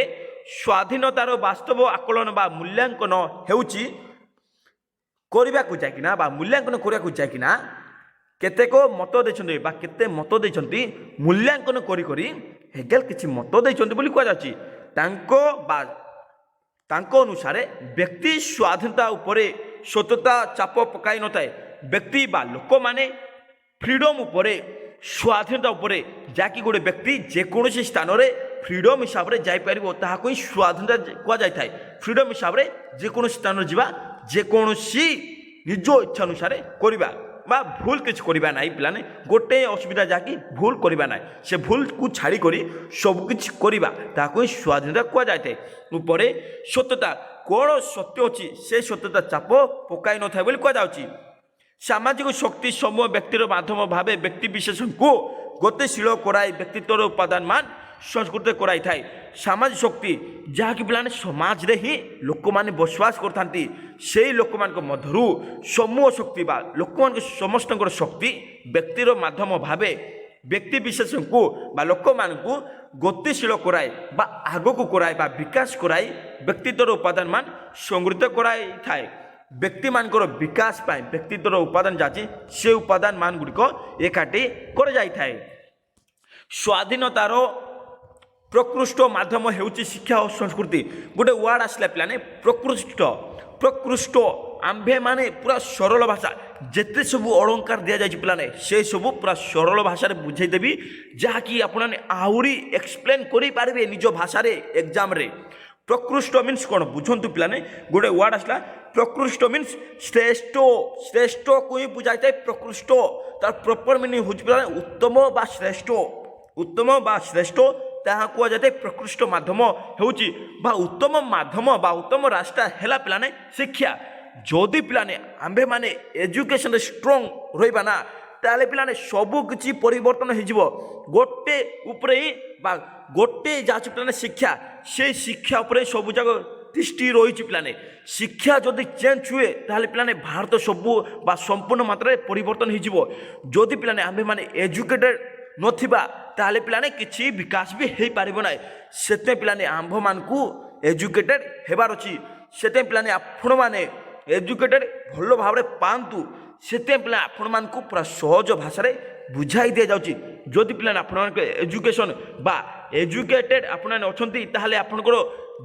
ସ୍ୱାଧୀନତାର ବାସ୍ତବ ଆକଳନ ବା ମୂଲ୍ୟାଙ୍କନ ହେଉଛି କରିବାକୁ ଯାଇକିନା ବା ମୂଲ୍ୟାଙ୍କନ କରିବାକୁ ଯାଇକିନା କେତେକ ମତ ଦେଇଛନ୍ତି ବା କେତେ ମତ ଦେଇଛନ୍ତି, ମୂଲ୍ୟାଙ୍କନ କରି କରି ହେଗେଲ କିଛି ମତ ଦେଇଛନ୍ତି ବୋଲି କୁହାଯାଉଛି। ତାଙ୍କ ଅନୁସାରେ ବ୍ୟକ୍ତି ସ୍ୱାଧୀନତା ଉପରେ ସତତା ଚାପ ପକାଇ ନଥାଏ। ବ୍ୟକ୍ତି ବା ଲୋକମାନେ ଫ୍ରିଡମ୍ ଉପରେ, ସ୍ୱାଧୀନତା ଉପରେ, ଯାହାକି ଗୋଟେ ବ୍ୟକ୍ତି ଯେକୌଣସି ସ୍ଥାନରେ ଫ୍ରିଡମ୍ ହିସାବରେ ଯାଇପାରିବ, ତାହାକୁ ହିଁ ସ୍ୱାଧୀନତା କୁହାଯାଇଥାଏ। ଫ୍ରିଡମ୍ ହିସାବରେ ଯେକୌଣସି ସ୍ଥାନରେ ଯିବା, ଯେକୌଣସି ନିଜ ଇଚ୍ଛା ଅନୁସାରେ କରିବା ବା ଭୁଲ କିଛି କରିବା ନାହିଁ ପିଲାମାନେ। ଗୋଟେ ଅସୁବିଧା ଯାହାକି ଭୁଲ କରିବା ନାହିଁ, ସେ ଭୁଲକୁ ଛାଡ଼ିକରି ସବୁକିଛି କରିବା, ତାହାକୁ ହିଁ ସ୍ୱାଧୀନତା କୁହାଯାଇଥାଏ। ଉପରେ ସତ୍ୟତା, କ'ଣ ସତ୍ୟ ଅଛି ସେ ସତ୍ୟତା ଚାପ ପକାଇ ନଥାଏ ବୋଲି କୁହାଯାଉଛି। ସାମାଜିକ ଶକ୍ତି ସମୂହ ବ୍ୟକ୍ତିର ମାଧ୍ୟମ ଭାବେ ବ୍ୟକ୍ତି ବିଶେଷଙ୍କୁ ଗତିଶୀଳ କରାଇ ବ୍ୟକ୍ତିତ୍ୱର ଉପାଦାନ ମାନ ସଂସ୍କୃତ କରାଇଥାଏ। ସାମାଜିକ ଶକ୍ତି ଯାହାକି ପିଲାମାନେ ସମାଜରେ ହିଁ ଲୋକମାନେ ବସବାସ କରିଥାନ୍ତି, ସେହି ଲୋକମାନଙ୍କ ମଧ୍ୟରୁ ସମୂହ ଶକ୍ତି ବା ଲୋକମାନଙ୍କ ସମସ୍ତଙ୍କର ଶକ୍ତି ବ୍ୟକ୍ତିର ମାଧ୍ୟମ ଭାବେ ବ୍ୟକ୍ତି ବିଶେଷଙ୍କୁ ବା ଲୋକମାନଙ୍କୁ ଗତିଶୀଳ କରାଏ ବା ଆଗକୁ କରାଏ ବା ବିକାଶ କରାଇ ବ୍ୟକ୍ତିତ୍ୱର ଉପାଦାନ ମାନ ସଂଗୃହୀତ କରାଇଥାଏ। ବ୍ୟକ୍ତିମାନଙ୍କର ବିକାଶ ପାଇଁ ବ୍ୟକ୍ତିତ୍ୱର ଉପାଦାନ ଯାଉଛି, ସେ ଉପାଦାନ ମାନ ଗୁଡ଼ିକ ଏକାଠି କରାଯାଇଥାଏ। ସ୍ୱାଧୀନତାର ପ୍ରକୃଷ୍ଟ ମାଧ୍ୟମ ହେଉଛି ଶିକ୍ଷା ଓ ସଂସ୍କୃତି। ଗୋଟେ ୱାର୍ଡ଼ ଆସିଲା ପିଲାମାନେ, ପ୍ରକୃଷ୍ଟ। ପ୍ରକୃଷ୍ଟ ଆମ୍ଭେ ମାନେ ପୁରା ସରଳ ଭାଷା, ଯେତେ ସବୁ ଅଳଙ୍କାର ଦିଆଯାଇଛି ପିଲାମାନେ, ସେସବୁ ପୁରା ସରଳ ଭାଷାରେ ବୁଝେଇଦେବି, ଯାହାକି ଆପଣମାନେ ଆହୁରି ଏକ୍ସପ୍ଲେନ୍ କରିପାରିବେ ନିଜ ଭାଷାରେ ଏକ୍ଜାମରେ। ପ୍ରକୃଷ୍ଟ ମିନ୍ସ କ'ଣ ବୁଝନ୍ତୁ ପିଲାମାନେ? ଗୋଟେ ୱାର୍ଡ଼ ଆସିଲା ପ୍ରକୃଷ୍ଟ ମିନ୍ସ ଶ୍ରେଷ୍ଠ। ଶ୍ରେଷ୍ଠକୁ ହିଁ ବୁଝାଇଥାଏ ପ୍ରକୃଷ୍ଟ। ତାର ପ୍ରପର ମିନିଂ ହେଉଛି ପିଲାମାନେ ଉତ୍ତମ ବା ଶ୍ରେଷ୍ଠ। ଉତ୍ତମ ବା ଶ୍ରେଷ୍ଠ ତାହା କୁହାଯାଇଥାଏ। ପ୍ରକୃଷ୍ଟ ମାଧ୍ୟମ ହେଉଛି ବା ଉତ୍ତମ ମାଧ୍ୟମ ବା ଉତ୍ତମ ରାସ୍ତା ହେଲା ପିଲାମାନେ ଶିକ୍ଷା। ଯଦି ପିଲାମାନେ ଆମ୍ଭେମାନେ ଏଜୁକେସନରେ ଷ୍ଟ୍ରଙ୍ଗ ରହିବା ନା, ତାହେଲେ ପିଲାମାନେ ସବୁ କିଛି ପରିବର୍ତ୍ତନ ହେଇଯିବ। ଗୋଟେ ଉପରେ ହିଁ ବା ଗୋଟେ ଯାହା ପିଲାମାନେ ଶିକ୍ଷା, ସେଇ ଶିକ୍ଷା ଉପରେ ସବୁ ଯାକ ଦୃଷ୍ଟି ରହିଛି ପିଲାମାନେ। ଶିକ୍ଷା ଯଦି ଚେଞ୍ଜ ହୁଏ ତାହେଲେ ପିଲାମାନେ ଭାରତ ସବୁ ବା ସମ୍ପୂର୍ଣ୍ଣ ମାତ୍ରାରେ ପରିବର୍ତ୍ତନ ହେଇଯିବ। ଯଦି ପିଲାମାନେ ଆମ୍ଭେମାନେ ଏଜୁକେଟେଡ଼ ନଥିବା ତାହେଲେ ପିଲାମାନେ କିଛି ବିକାଶ ବି ହେଇପାରିବ ନାହିଁ। ସେଥିପାଇଁ ପିଲାମାନେ ଆମ୍ଭମାନଙ୍କୁ ଏଜୁକେଟେଡ଼ ହେବାର ଅଛି। ସେଥିପାଇଁ ପିଲାମାନେ ଆପଣମାନେ ଏଜୁକେଟେଡ଼ ଭଲ ଭାବରେ ପାଆନ୍ତୁ। ସେଥିପାଇଁ ପିଲା ଆପଣମାନଙ୍କୁ ପୁରା ସହଜ ଭାଷାରେ ବୁଝାଇ ଦିଆଯାଉଛି, যদি পিলা আপনার এজুকেশন বা এজুকেটেড আপনার অনেক তাহলে আপনার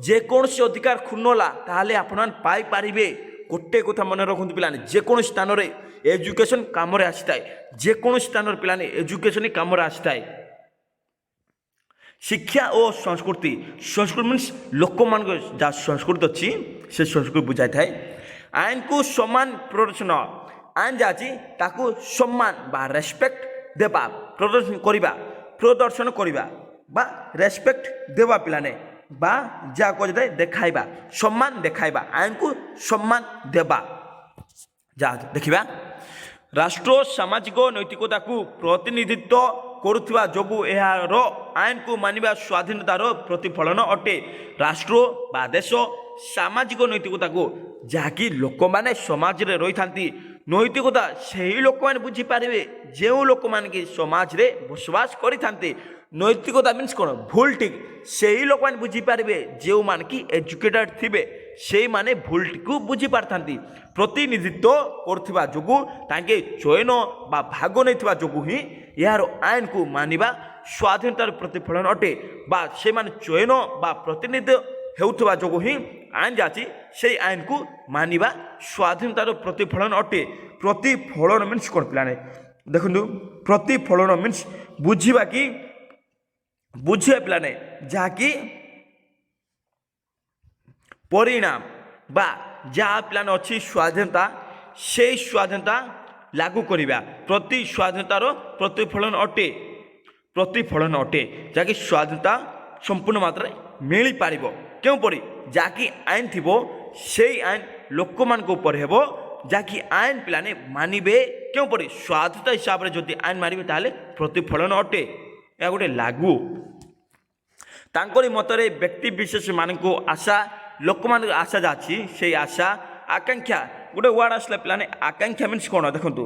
যেকୌଣସି অধিকার ক্ষুণ্ণ হলা তাহলে আপনার পাইপারে। গোটে কথা মনে রাখুন পিলানে যেকୌଣସି স্থাନରେ এজুকেশন কামরে আসিথায়, যেকୌଣସି স্থানের পিলানে এজুকেশন কামরে আসিথায়। শিক্ষা ও সংস্কৃতি, সংস্কৃতি মিন্স লোক যা সংস্কৃতি অছি সে সংস্কৃতি বুঝাই থাকে। আইনকু সমান প্রদর্শন, আইন যা আছে তাকে সম্মান বা রেসপেক্ট দেবা, প্রদর্শন করা বা রেসপেক্ট দেবা পিলানে বা যা কুযায় দেখাইবা, সম্মান দেখাইবা, আইনকু সম্মান দেবা। যা দেখিবা রাষ্ট্র সামাজিক নৈতিকতাକୁ প্রতিনিধিত্ব କରୁଥିବା ଯୋଗୁଁ ଏହାର ଆଇନକୁ ମାନିବା ସ୍ୱାଧୀନତାର ପ୍ରତିଫଳନ ଅଟେ। ରାଷ୍ଟ୍ର ବା ଦେଶ ସାମାଜିକ ନୈତିକତାକୁ, ଯାହାକି ଲୋକମାନେ ସମାଜରେ ରହିଥାନ୍ତି, ନୈତିକତା ସେହି ଲୋକମାନେ ବୁଝିପାରିବେ ଯେଉଁ ଲୋକମାନେ କି ସମାଜରେ ବସବାସ କରିଥାନ୍ତି। ନୈତିକତା ମିନ୍ସ କ'ଣ, ଭୁଲ ଠିକ୍ ସେହି ଲୋକମାନେ ବୁଝିପାରିବେ ଯେଉଁମାନେ କି ଏଜୁକେଟେଡ଼ ଥିବେ, ସେଇମାନେ ଭୁଲଟିକୁ ବୁଝିପାରିଥାନ୍ତି। ପ୍ରତିନିଧିତ୍ୱ କରୁଥିବା ଯୋଗୁଁ ତାଙ୍କେ ଚୟନ ବା ଭାଗ ନେଇଥିବା ଯୋଗୁଁ ହିଁ ଏହାର ଆଇନକୁ ମାନିବା ସ୍ୱାଧୀନତାର ପ୍ରତିଫଳନ ଅଟେ। ବା ସେମାନେ ଚୟନ ବା ପ୍ରତିନିଧିତ୍ୱ ହେଉଥିବା ଯୋଗୁଁ ହିଁ ଆଇନ ଯାଛି ସେଇ ଆଇନକୁ ମାନିବା ସ୍ୱାଧୀନତାର ପ୍ରତିଫଳନ ଅଟେ। ପ୍ରତିଫଳନ ମିନ୍ସ କ'ଣ ପିଲାମାନେ ଦେଖନ୍ତୁ, ପ୍ରତିଫଳନ ମିନ୍ସ ବୁଝିବା କି ବୁଝିବା ପିଲାମାନେ ଯାହାକି ପରିଣାମ বা ଯାହା ପିଲାମାନେ ଅଛି ସ୍ୱାଧୀନତା, সেই ସ୍ୱାଧୀନତା ଲାଗୁ କରିବା ପ୍ରତି ସ୍ୱାଧୀନତାର ପ୍ରତିଫଳନ ଅଟେ। ପ୍ରତିଫଳନ ଅଟେ ଯାହାକି ସ୍ୱାଧୀନତା ସମ୍ପୂର୍ଣ୍ଣ ମାତ୍ରାରେ ମିଳିପାରିବ କେଉଁପରି, ଯାହାକି ଆଇନ ଥିବ ସେଇ ଆଇନ ଲୋକମାନଙ୍କ ଉପରେ ହେବ, ଯାହାକି ଆଇନ ପିଲାମାନେ ମାନିବେ କେଉଁପରି, ସ୍ୱାଧୀନତା ହିସାବରେ ଯଦି ଆଇନ ମାନିବେ ତାହେଲେ ପ୍ରତିଫଳନ ଅଟେ। ଏହା ଗୋଟେ ଲାଗୁ। ତାଙ୍କରି ମତରେ ବ୍ୟକ୍ତି ବିଶେଷ ମାନଙ୍କୁ ଆଶା, ଲୋକମାନଙ୍କ ଆଶା ଯା ଅଛି ସେଇ ଆଶା, ଆକାଂକ୍ଷା, ଗୋଟେ ୱାର୍ଡ଼ ଆସିଲା ପିଲାମାନେ ଆକାଂକ୍ଷା ମିନ୍ସ କ'ଣ ଦେଖନ୍ତୁ,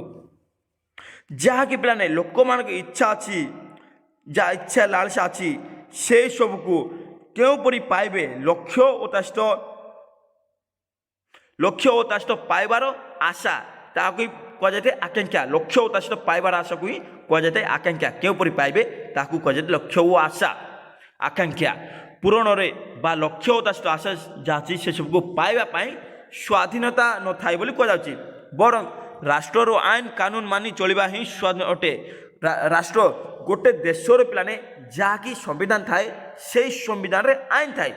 ଯାହାକି ପିଲାମାନେ ଲୋକମାନଙ୍କ ଇଚ୍ଛା ଅଛି, ଯାହା ଇଚ୍ଛା ଲାଳସା ଅଛି ସେ ସବୁକୁ କେଉଁପରି ପାଇବେ, ଲକ୍ଷ୍ୟ ଓ ତା ସହିତ ପାଇବାର ଆଶା, ତାହାକୁ କୁହାଯାଇଥାଏ ଆକାଂକ୍ଷା। ଲକ୍ଷ୍ୟ ଓ ତା ସହିତ ପାଇବାର ଆଶାକୁ ହିଁ କୁହାଯାଇଥାଏ ଆକାଂକ୍ଷା। କେଉଁପରି ପାଇବେ ତାହାକୁ କୁହାଯାଇଥାଏ ଲକ୍ଷ୍ୟ ଓ ଆଶା, ଆକାଂକ୍ଷା। ପୂରଣରେ ବା ଲକ୍ଷ୍ୟ ଓ ତା ସହିତ ଆଶା ଯାହା ଅଛି ସେସବୁକୁ ପାଇବା ପାଇଁ ସ୍ୱାଧୀନତା ନଥାଏ ବୋଲି କୁହାଯାଉଛି। ବରଂ ରାଷ୍ଟ୍ରର ଆଇନ କାନୁନ ମାନି ଚଳିବା ହିଁ ସ୍ୱାଧୀନ ଅଟେ। ରାଷ୍ଟ୍ର ଗୋଟେ ଦେଶର ପିଲାମାନେ ଯାହାକି ସମ୍ବିଧାନ ଥାଏ, ସେଇ ସମ୍ବିଧାନରେ ଆଇନ ଥାଏ,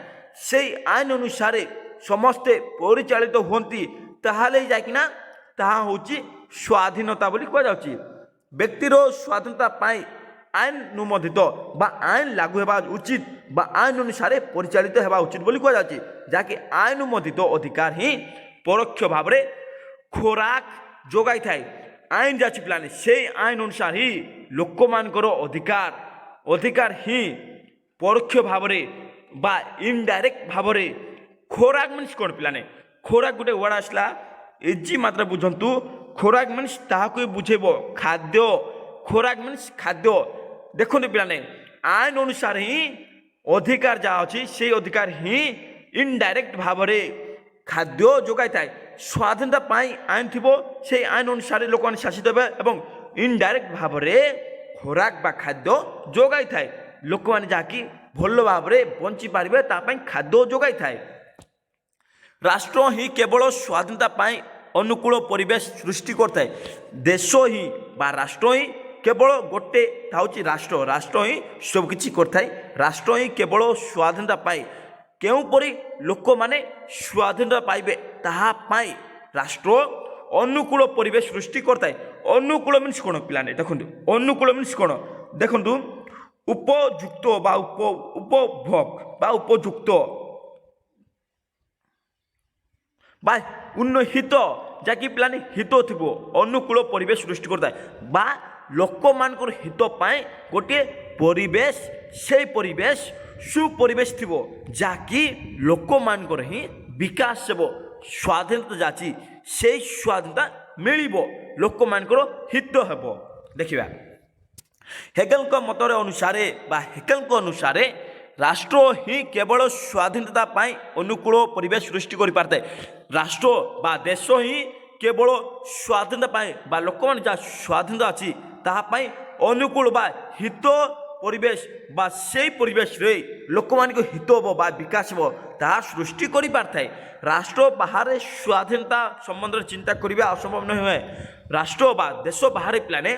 ସେଇ ଆଇନ ଅନୁସାରେ ସମସ୍ତେ ପରିଚାଳିତ ହୁଅନ୍ତି, ତାହେଲେ ଯାଇକିନା ତାହା ହେଉଛି ସ୍ୱାଧୀନତା ବୋଲି କୁହାଯାଉଛି। ବ୍ୟକ୍ତିର ସ୍ୱାଧୀନତା ପାଇଁ ଆଇନ ଅନୁମୋଦିତ ବା ଆଇନ ଲାଗୁ ହେବା ଉଚିତ ବା ଆଇନ ଅନୁସାରେ ପରିଚାଳିତ ହେବା ଉଚିତ ବୋଲି କୁହାଯାଉଛି। ଯାହାକି ଆଇନ ଅନୁମୋଦିତ ଅଧିକାର ହିଁ ପରୋକ୍ଷ ଭାବରେ ଖୋରାକ ଯୋଗାଇଥାଏ। ଆଇନ ଯାଉଛି ପିଲାମାନେ ସେଇ ଆଇନ ଅନୁସାରେ ହିଁ ଲୋକମାନଙ୍କର ଅଧିକାର ହିଁ ପରୋକ୍ଷ ଭାବରେ ବା ଇନଡାଇରେକ୍ଟ ଭାବରେ ଖୋରାକ ମିନ୍ସ କ'ଣ ପିଲାମାନେ, ଖୋରାକ ଗୋଟେ ୱାର୍ଡ଼ ଆସିଲା ଇଜି ମାତ୍ରା ବୁଝନ୍ତୁ। ଖୋରାକ ମିନ୍ସ ତାହାକୁ ବୁଝେଇବ ଖାଦ୍ୟ, ଖୋରାକ ମିନ୍ସ ଖାଦ୍ୟ। ଦେଖନ୍ତୁ ପିଲାମାନେ ଆଇନ ଅନୁସାରେ ହିଁ ଅଧିକାର ଯାହା ଅଛି ସେଇ ଅଧିକାର ହିଁ ଇନଡାଇରେକ୍ଟ ଭାବରେ ଖାଦ୍ୟ ଯୋଗାଇଥାଏ। ସ୍ୱାଧୀନତା ପାଇଁ ଆଇନ ଥିବ, ସେଇ ଆଇନ ଅନୁସାରେ ଲୋକମାନେ ଶାସିତ ହେବେ ଏବଂ ଇନଡାଇରେକ୍ଟ ଭାବରେ ଖୋରାକ ବା ଖାଦ୍ୟ ଯୋଗାଇଥାଏ। ଲୋକମାନେ ଯାହାକି ଭଲ ଭାବରେ ବଞ୍ଚିପାରିବେ ତା ପାଇଁ ଖାଦ୍ୟ ଯୋଗାଇଥାଏ। ରାଷ୍ଟ୍ର ହିଁ କେବଳ ସ୍ୱାଧୀନତା ପାଇଁ ଅନୁକୂଳ ପରିବେଶ ସୃଷ୍ଟି କରିଥାଏ। ଦେଶ ହିଁ ବା ରାଷ୍ଟ୍ର ହିଁ କେବଳ ଗୋଟେ ହେଉଛି ରାଷ୍ଟ୍ର ହିଁ ସବୁକିଛି କରିଥାଏ। ରାଷ୍ଟ୍ର ହିଁ କେବଳ ସ୍ୱାଧୀନତା ପାଇଁ କେଉଁପରି ଲୋକମାନେ ସ୍ୱାଧୀନତା ପାଇବେ ତାହା ପାଇଁ ରାଷ୍ଟ୍ର ଅନୁକୂଳ ପରିବେଶ ସୃଷ୍ଟି କରିଥାଏ। ଅନୁକୂଳ ମିନ୍ସ କ'ଣ ପିଲାମାନେ ଦେଖନ୍ତୁ, ଅନୁକୂଳ ମିନ୍ସ କ'ଣ ଦେଖନ୍ତୁ, ଉପଯୁକ୍ତ ବା ଉପଭୋଗ ବା ଉପଯୁକ୍ତ ବା ଉନ୍ନହିତ, ଯାହାକି ପିଲାମାନେ ହିତ ଥିବ, ଅନୁକୂଳ ପରିବେଶ ସୃଷ୍ଟି କରିଥାଏ ବା ଲୋକମାନଙ୍କର ହିତ ପାଇଁ ଗୋଟିଏ ପରିବେଶ, ସେଇ ପରିବେଶ ସୁପରିବେଶ ଥିବ, ଯାହାକି ଲୋକମାନଙ୍କର ହିଁ ବିକାଶ ହେବ। ସ୍ୱାଧୀନତା ଯାଛି ସେଇ ସ୍ୱାଧୀନତା ମିଳିବ, ଲୋକମାନଙ୍କର ହିତ ହେବ। ଦେଖିବା ହେଗେଲଙ୍କ ମତରେ ଅନୁସାରେ ବା ହେଗେଲଙ୍କ ଅନୁସାରେ ରାଷ୍ଟ୍ର ହିଁ କେବଳ ସ୍ୱାଧୀନତା ପାଇଁ ଅନୁକୂଳ ପରିବେଶ ସୃଷ୍ଟି କରିପାରିଥାଏ। ରାଷ୍ଟ୍ର ବା ଦେଶ ହିଁ କେବଳ ସ୍ୱାଧୀନତା ପାଇଁ ବା ଲୋକମାନେ ଯାହା ସ୍ୱାଧୀନତା ଅଛି ତାହା ପାଇଁ ଅନୁକୂଳ ବା ହିତ ପରିବେଶ ବା ସେଇ ପରିବେଶରେ ଲୋକମାନଙ୍କ ହିତ ହେବ ବା ବିକାଶ ହେବ ତାହା ସୃଷ୍ଟି କରିପାରିଥାଏ। ରାଷ୍ଟ୍ର ବାହାରେ ସ୍ୱାଧୀନତା ସମ୍ବନ୍ଧରେ ଚିନ୍ତା କରିବା ଅସମ୍ଭବ ନୁହେଁ। ରାଷ୍ଟ୍ର ବା ଦେଶ ବାହାରେ ପିଲାମାନେ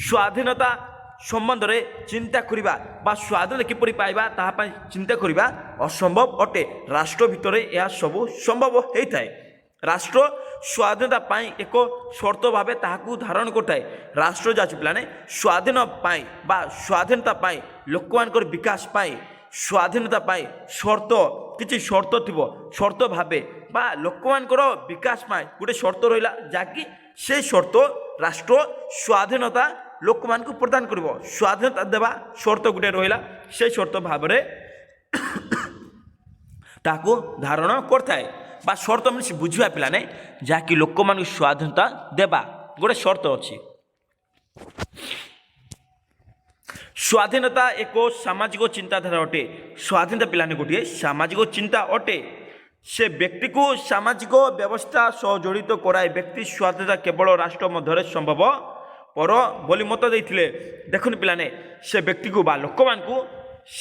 ସ୍ୱାଧୀନତା ସମ୍ବନ୍ଧରେ ଚିନ୍ତା କରିବା ବା ସ୍ୱାଧୀନତା କିପରି ପାଇବା ତାହା ପାଇଁ ଚିନ୍ତା କରିବା ଅସମ୍ଭବ ଅଟେ। ରାଷ୍ଟ୍ର ଭିତରେ ଏହା ସବୁ ସମ୍ଭବ ହୋଇଥାଏ। ରାଷ୍ଟ୍ର ସ୍ୱାଧୀନତା ପାଇଁ ଏକ ସର୍ତ୍ତ ଭାବେ ତାହାକୁ ଧାରଣ କରିଥାଏ। ରାଷ୍ଟ୍ର ଯାଉଛି ପିଲାମାନେ ସ୍ୱାଧୀନ ପାଇଁ ବା ସ୍ୱାଧୀନତା ପାଇଁ ଲୋକମାନଙ୍କର ବିକାଶ ପାଇଁ ସ୍ୱାଧୀନତା ପାଇଁ ସର୍ତ୍ତ କିଛି ସର୍ତ୍ତ ଥିବ ସର୍ତ୍ତ ଭାବେ ବା ଲୋକମାନଙ୍କର ବିକାଶ ପାଇଁ ଗୋଟେ ସର୍ତ୍ତ ରହିଲା ଯାହାକି ସେ ସର୍ତ୍ତ ରାଷ୍ଟ୍ର ସ୍ୱାଧୀନତା ଲୋକମାନଙ୍କୁ ପ୍ରଦାନ କରିବ। ସ୍ୱାଧୀନତା ଦେବା ସର୍ତ୍ତ ଗୋଟେ ରହିଲା ସେ ସର୍ତ୍ତ ଭାବରେ ତାକୁ ଧାରଣ କରିଥାଏ ବା ସର୍ତ୍ତ ମାନେ ବୁଝିବା ପିଲାମାନେ ଯାହାକି ଲୋକମାନଙ୍କୁ ସ୍ୱାଧୀନତା ଦେବା ଗୋଟେ ସର୍ତ୍ତ ଅଛି। ସ୍ୱାଧୀନତା ଏକ ସାମାଜିକ ଚିନ୍ତାଧାରା ଅଟେ। ସ୍ୱାଧୀନତା ପିଲାମାନେ ଗୋଟିଏ ସାମାଜିକ ଚିନ୍ତା ଅଟେ। ସେ ବ୍ୟକ୍ତିକୁ ସାମାଜିକ ବ୍ୟବସ୍ଥା ସହ ଜଡ଼ିତ କରାଏ। ବ୍ୟକ୍ତି ସ୍ୱାଧୀନତା କେବଳ ରାଷ୍ଟ୍ର ମଧ୍ୟରେ ସମ୍ଭବ ପର ବୋଲି ମତ ଦେଇଥିଲେ। ଦେଖନ୍ତୁ ପିଲାମାନେ ସେ ବ୍ୟକ୍ତିକୁ ବା ଲୋକମାନଙ୍କୁ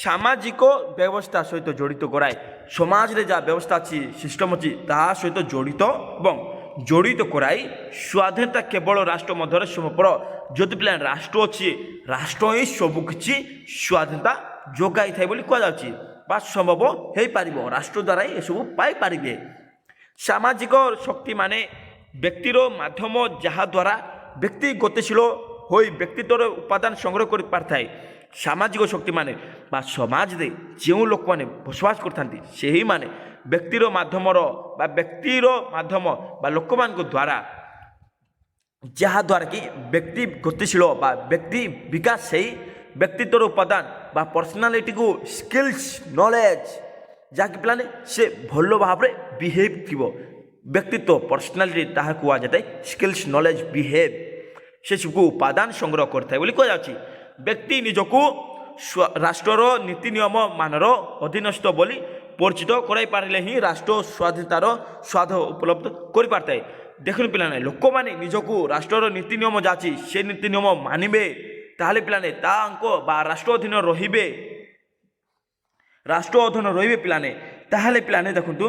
ସାମାଜିକ ବ୍ୟବସ୍ଥା ସହିତ ଜଡ଼ିତ କରାଏ। ସମାଜରେ ଯାହା ବ୍ୟବସ୍ଥା ଅଛି ସିଷ୍ଟମ ଅଛି ତାହା ସହିତ ଜଡ଼ିତ ଏବଂ ଜଡ଼ିତ କରାଇ ସ୍ୱାଧୀନତା କେବଳ ରାଷ୍ଟ୍ର ମଧ୍ୟରେ ସମ୍ଭବପର। ଯଦି ପିଲାମାନେ ରାଷ୍ଟ୍ର ଅଛି ରାଷ୍ଟ୍ର ହିଁ ସବୁକିଛି ସ୍ୱାଧୀନତା ଯୋଗାଇଥାଏ ବୋଲି କୁହାଯାଉଛି ବା ସମ୍ଭବ ହୋଇପାରିବ। ରାଷ୍ଟ୍ର ଦ୍ୱାରା ହିଁ ଏସବୁ ପାଇପାରିବେ। ସାମାଜିକ ଶକ୍ତି ମାନେ ବ୍ୟକ୍ତିର ମାଧ୍ୟମ ଯାହାଦ୍ୱାରା ବ୍ୟକ୍ତି ଗତିଶୀଳ ହୋଇ ବ୍ୟକ୍ତିତ୍ୱର ଉପାଦାନ ସଂଗ୍ରହ କରିପାରିଥାଏ। ସାମାଜିକ ଶକ୍ତି ମାନେ ବା ସମାଜରେ ଯେଉଁ ଲୋକମାନେ ବସବାସ କରିଥାନ୍ତି ସେହିମାନେ ବ୍ୟକ୍ତିର ମାଧ୍ୟମର ବା ବ୍ୟକ୍ତିର ମାଧ୍ୟମ ବା ଲୋକମାନଙ୍କ ଦ୍ୱାରା ଯାହାଦ୍ୱାରା କି ବ୍ୟକ୍ତି ଗତିଶୀଳ ବା ବ୍ୟକ୍ତି ବିକାଶ ସେଇ ବ୍ୟକ୍ତିତ୍ୱର ଉପାଦାନ ବା ପର୍ସନାଲିଟିକୁ ସ୍କିଲ୍ସ ନଲେଜ ଯାହାକି ପିଲାମାନେ ସେ ଭଲ ଭାବରେ ବିହେଭ୍ ଥିବ। ବ୍ୟକ୍ତିତ୍ୱ ପର୍ସନାଲିଟି ତାହା କୁହାଯାଇଥାଏ ସ୍କିଲ୍ସ ନଲେଜ ବିହେଭ୍ ସେସବୁକୁ ଉପାଦାନ ସଂଗ୍ରହ କରିଥାଏ ବୋଲି କୁହାଯାଉଛି। ବ୍ୟକ୍ତି ନିଜକୁ ରାଷ୍ଟ୍ରର ନୀତି ନିୟମ ମାନର ଅଧୀନସ୍ଥ ବୋଲି ପରିଚିତ କରାଇ ପାରିଲେ ହିଁ ରାଷ୍ଟ୍ର ସ୍ୱାଧୀନତାର ସ୍ୱାଦ ଉପଲବ୍ଧ କରିପାରିଥାଏ। ଦେଖନ୍ତୁ ପିଲାମାନେ ଲୋକମାନେ ନିଜକୁ ରାଷ୍ଟ୍ରର ନୀତି ନିୟମ ଯାହା ଅଛି ସେ ନୀତି ନିୟମ ମାନିବେ ତାହେଲେ ପିଲାମାନେ ତାଙ୍କ ବା ରାଷ୍ଟ୍ର ଅଧୀନ ରହିବେ। ରାଷ୍ଟ୍ର ଅଧୀନ ରହିବେ ପିଲାମାନେ ତାହେଲେ ପିଲାମାନେ ଦେଖନ୍ତୁ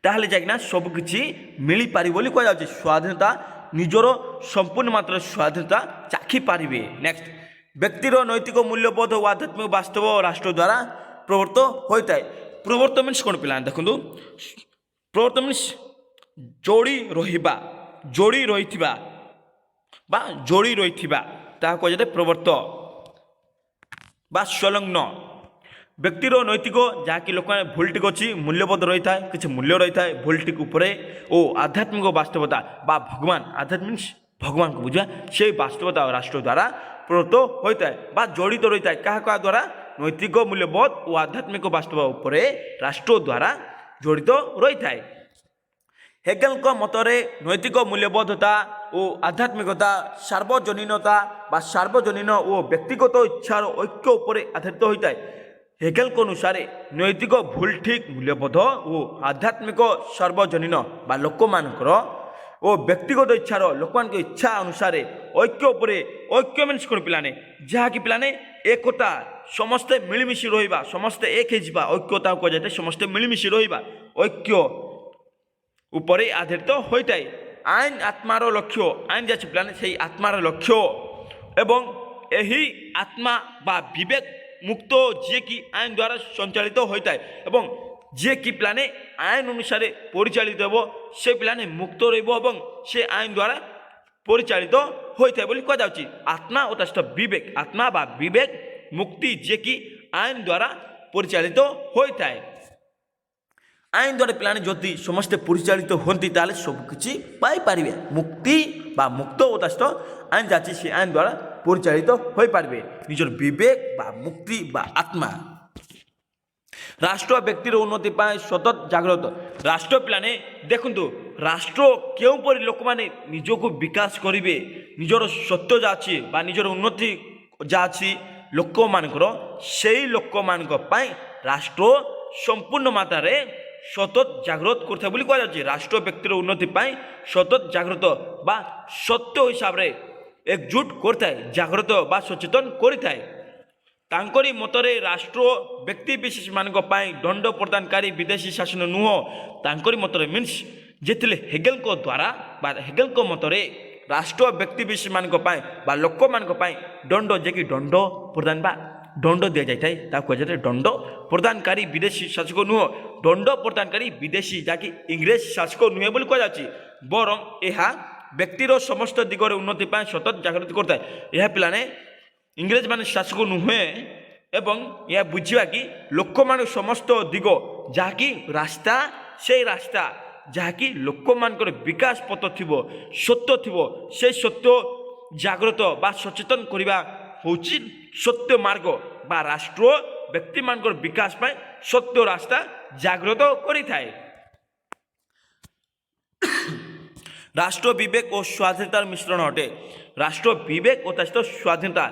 ତାହେଲେ ଯାଇକିନା ସବୁକିଛି ମିଳିପାରିବ ବୋଲି କୁହାଯାଉଛି। ସ୍ୱାଧୀନତା ନିଜର ସମ୍ପୂର୍ଣ୍ଣ ମାତ୍ରାରେ ସ୍ୱାଧୀନତା ଚାଖିପାରିବେ। ନେକ୍ସଟ ବ୍ୟକ୍ତିର ନୈତିକ ମୂଲ୍ୟବୋଧ ଓ ଆଧ୍ୟାତ୍ମିକ ବାସ୍ତବ ରାଷ୍ଟ୍ର ଦ୍ୱାରା ପ୍ରବର୍ତ୍ତ ହୋଇଥାଏ। ପ୍ରବର୍ତ୍ତ ମିନ୍ସ କ'ଣ ପିଲାମାନେ ଦେଖନ୍ତୁ ପ୍ରବର୍ତ୍ତ ମିନ୍ସ ଯୋଡ଼ି ରହିଥିବା ବା ଯୋଡ଼ି ରହିଥିବା ତାହା କୁହାଯାଇଥାଏ ପ୍ରବର୍ତ୍ତ ବା ସଂଲଗ୍ନ। ବ୍ୟକ୍ତିର ନୈତିକ ଯାହାକି ଲୋକମାନେ ଭୁଲଟିକୁ ଅଛି ମୂଲ୍ୟବୋଧ ରହିଥାଏ କିଛି ମୂଲ୍ୟ ରହିଥାଏ ଭୁଲଟିକୁ ଉପରେ ଓ ଆଧ୍ୟାତ୍ମିକ ବାସ୍ତବତା ବା ଭଗବାନ ଆଧ୍ୟାତ୍ମିକ ଭଗବାନଙ୍କୁ ବୁଝିବା ସେହି ବାସ୍ତବତା ରାଷ୍ଟ୍ର ଦ୍ୱାରା ପ୍ରବର୍ତ୍ତ ହୋଇଥାଏ ବା ଜଡ଼ିତ ରହିଥାଏ। କାହା କାହା ଦ୍ୱାରା ନୈତିକ ମୂଲ୍ୟବୋଧ ଓ ଆଧ୍ୟାତ୍ମିକ ବାସ୍ତବ ଉପରେ ରାଷ୍ଟ୍ର ଦ୍ୱାରା ଜଡ଼ିତ ରହିଥାଏ। ହେଗେଲଙ୍କ ମତରେ ନୈତିକ ମୂଲ୍ୟବୋଧତା ଓ ଆଧ୍ୟାତ୍ମିକତା ସାର୍ବଜନୀନତା ବା ସାର୍ବଜନୀନ ଓ ବ୍ୟକ୍ତିଗତ ଇଚ୍ଛାର ଐକ୍ୟ ଉପରେ ଆଧାରିତ ହୋଇଥାଏ। ହେଗେଲଙ୍କ ଅନୁସାରେ ନୈତିକ ଭୁଲ ଠିକ୍ ମୂଲ୍ୟବୋଧ ଓ ଆଧ୍ୟାତ୍ମିକ ସାର୍ବଜନୀନ ବା ଲୋକମାନଙ୍କର ଓ ବ୍ୟକ୍ତିଗତ ଇଚ୍ଛାର ଲୋକମାନଙ୍କ ଇଚ୍ଛା ଅନୁସାରେ ଐକ୍ୟ ଉପରେ ଐକ୍ୟ ମିନ୍ସ କ'ଣ ପିଲାମାନେ ଯାହାକି ପିଲାମାନେ ଏକତା ସମସ୍ତେ ମିଳିମିଶି ରହିବା ସମସ୍ତେ ଏକ ହେଇଯିବା ଐକ୍ୟତା କୁହାଯାଇଥାଏ ସମସ୍ତେ ମିଳିମିଶି ରହିବା ଐକ୍ୟ ଉପରେ ଆଧାରିତ ହୋଇଥାଏ। ଆଇନ ଆତ୍ମାର ଲକ୍ଷ୍ୟ ଆଇନ ଯାଉଛି ପିଲାମାନେ ସେହି ଆତ୍ମାର ଲକ୍ଷ୍ୟ ଏବଂ ଏହି ଆତ୍ମା ବା ବିବେକ ମୁକ୍ତ ଯିଏକି ଆଇନ ଦ୍ୱାରା ସଞ୍ଚାଳିତ ହୋଇଥାଏ ଏବଂ ଯିଏକି ପିଲାମାନେ ଆଇନ ଅନୁସାରେ ପରିଚାଳିତ ହେବ ସେ ପିଲାମାନେ ମୁକ୍ତ ରହିବ ଏବଂ ସେ ଆଇନ ଦ୍ୱାରା ପରିଚାଳିତ ହୋଇଥାଏ ବୋଲି କୁହାଯାଉଛି। ଆତ୍ମା ଓ ତା ସହିତ ବିବେକ ଆତ୍ମା ବା ବିବେକ ମୁକ୍ତି ଯିଏକି ଆଇନ ଦ୍ୱାରା ପରିଚାଳିତ ହୋଇଥାଏ। ଆଇନ ଦ୍ୱାରା ପିଲାମାନେ ଯଦି ସମସ୍ତେ ପରିଚାଳିତ ହୁଅନ୍ତି ତାହେଲେ ସବୁକିଛି ପାଇପାରିବେ। ମୁକ୍ତି ବା ମୁକ୍ତ ଓ ତା ସହିତ ଆଇନ ଯାଉଛି ସେ ଆଇନ ଦ୍ୱାରା ପରିଚାଳିତ ହୋଇପାରିବେ ନିଜର ବିବେକ ବା ମୁକ୍ତି ବା ଆତ୍ମା। ରାଷ୍ଟ୍ର ବ୍ୟକ୍ତିର ଉନ୍ନତି ପାଇଁ ସତତ ଜାଗ୍ରତ ରାଷ୍ଟ୍ର ପିଲାମାନେ ଦେଖନ୍ତୁ ରାଷ୍ଟ୍ର କେଉଁପରି ଲୋକମାନେ ନିଜକୁ ବିକାଶ କରିବେ ନିଜର ସତ୍ୟ ଯାହା ଅଛି ବା ନିଜର ଉନ୍ନତି ଯାହା ଅଛି ଲୋକମାନଙ୍କର ସେଇ ଲୋକମାନଙ୍କ ପାଇଁ ରାଷ୍ଟ୍ର ସମ୍ପୂର୍ଣ୍ଣ ମାତ୍ରାରେ ସତତ ଜାଗ୍ରତ କରିଥାଏ ବୋଲି କୁହାଯାଉଛି। ରାଷ୍ଟ୍ର ବ୍ୟକ୍ତିର ଉନ୍ନତି ପାଇଁ ସତତ ଜାଗ୍ରତ ବା ସତ୍ୟ ହିସାବରେ একজুট করে জাগ্রত বা সচেতন করে তাঙ্করি মতরে রাষ্ট্র ব্যক্তি বিশেষ মানক পাই দণ্ড প্রদানকারী বিদেশী শাসন নুহ তাঙ্করি মতরে মিন্স যেতলে হেগেলଙ୍କ দ্বারা বা হেগেলଙ୍କ মতরে রাষ্ট্র ব্যক্তি বিশেষ মানক পাই বা লোক মানক পাই দণ্ড যে কি দণ্ড প্রদান বা দণ্ড দিয়া যাই তাকে কুযায় দণ্ড প্রদানকারী বিদেশী শাসক নুহ দণ্ড প্রদানকারী বিদেশী যাকি ইংরেজ শাসক নুহে বলে কুযাচ্ছে বরং ଏହା ବ୍ୟକ୍ତିର ସମସ୍ତ ଦିଗରେ ଉନ୍ନତି ପାଇଁ ସତତ ଜାଗୃତି କରିଥାଏ। ଏହା ପିଲାମାନେ ଇଂରେଜ ମାନେ ଶାସକ ନୁହେଁ ଏବଂ ଏହା ବୁଝିବା କି ଲୋକମାନଙ୍କ ସମସ୍ତ ଦିଗ ଯାହାକି ରାସ୍ତା ସେଇ ରାସ୍ତା ଯାହାକି ଲୋକମାନଙ୍କର ବିକାଶ ପଥ ଥିବ ସତ୍ୟ ଥିବ ସେଇ ସତ୍ୟ ଜାଗ୍ରତ ବା ସଚେତନ କରିବା ହେଉଛି ସତ୍ୟ ମାର୍ଗ ବା ରାଷ୍ଟ୍ର ବ୍ୟକ୍ତିମାନଙ୍କର ବିକାଶ ପାଇଁ ସତ୍ୟ ରାସ୍ତା ଜାଗ୍ରତ କରିଥାଏ। রাষ্ট্র বিবেক ও স্বাধীনতার মিশ্রণ অটে। রাষ্ট্র বিবেক ও তা সহিত স্বাধীনতা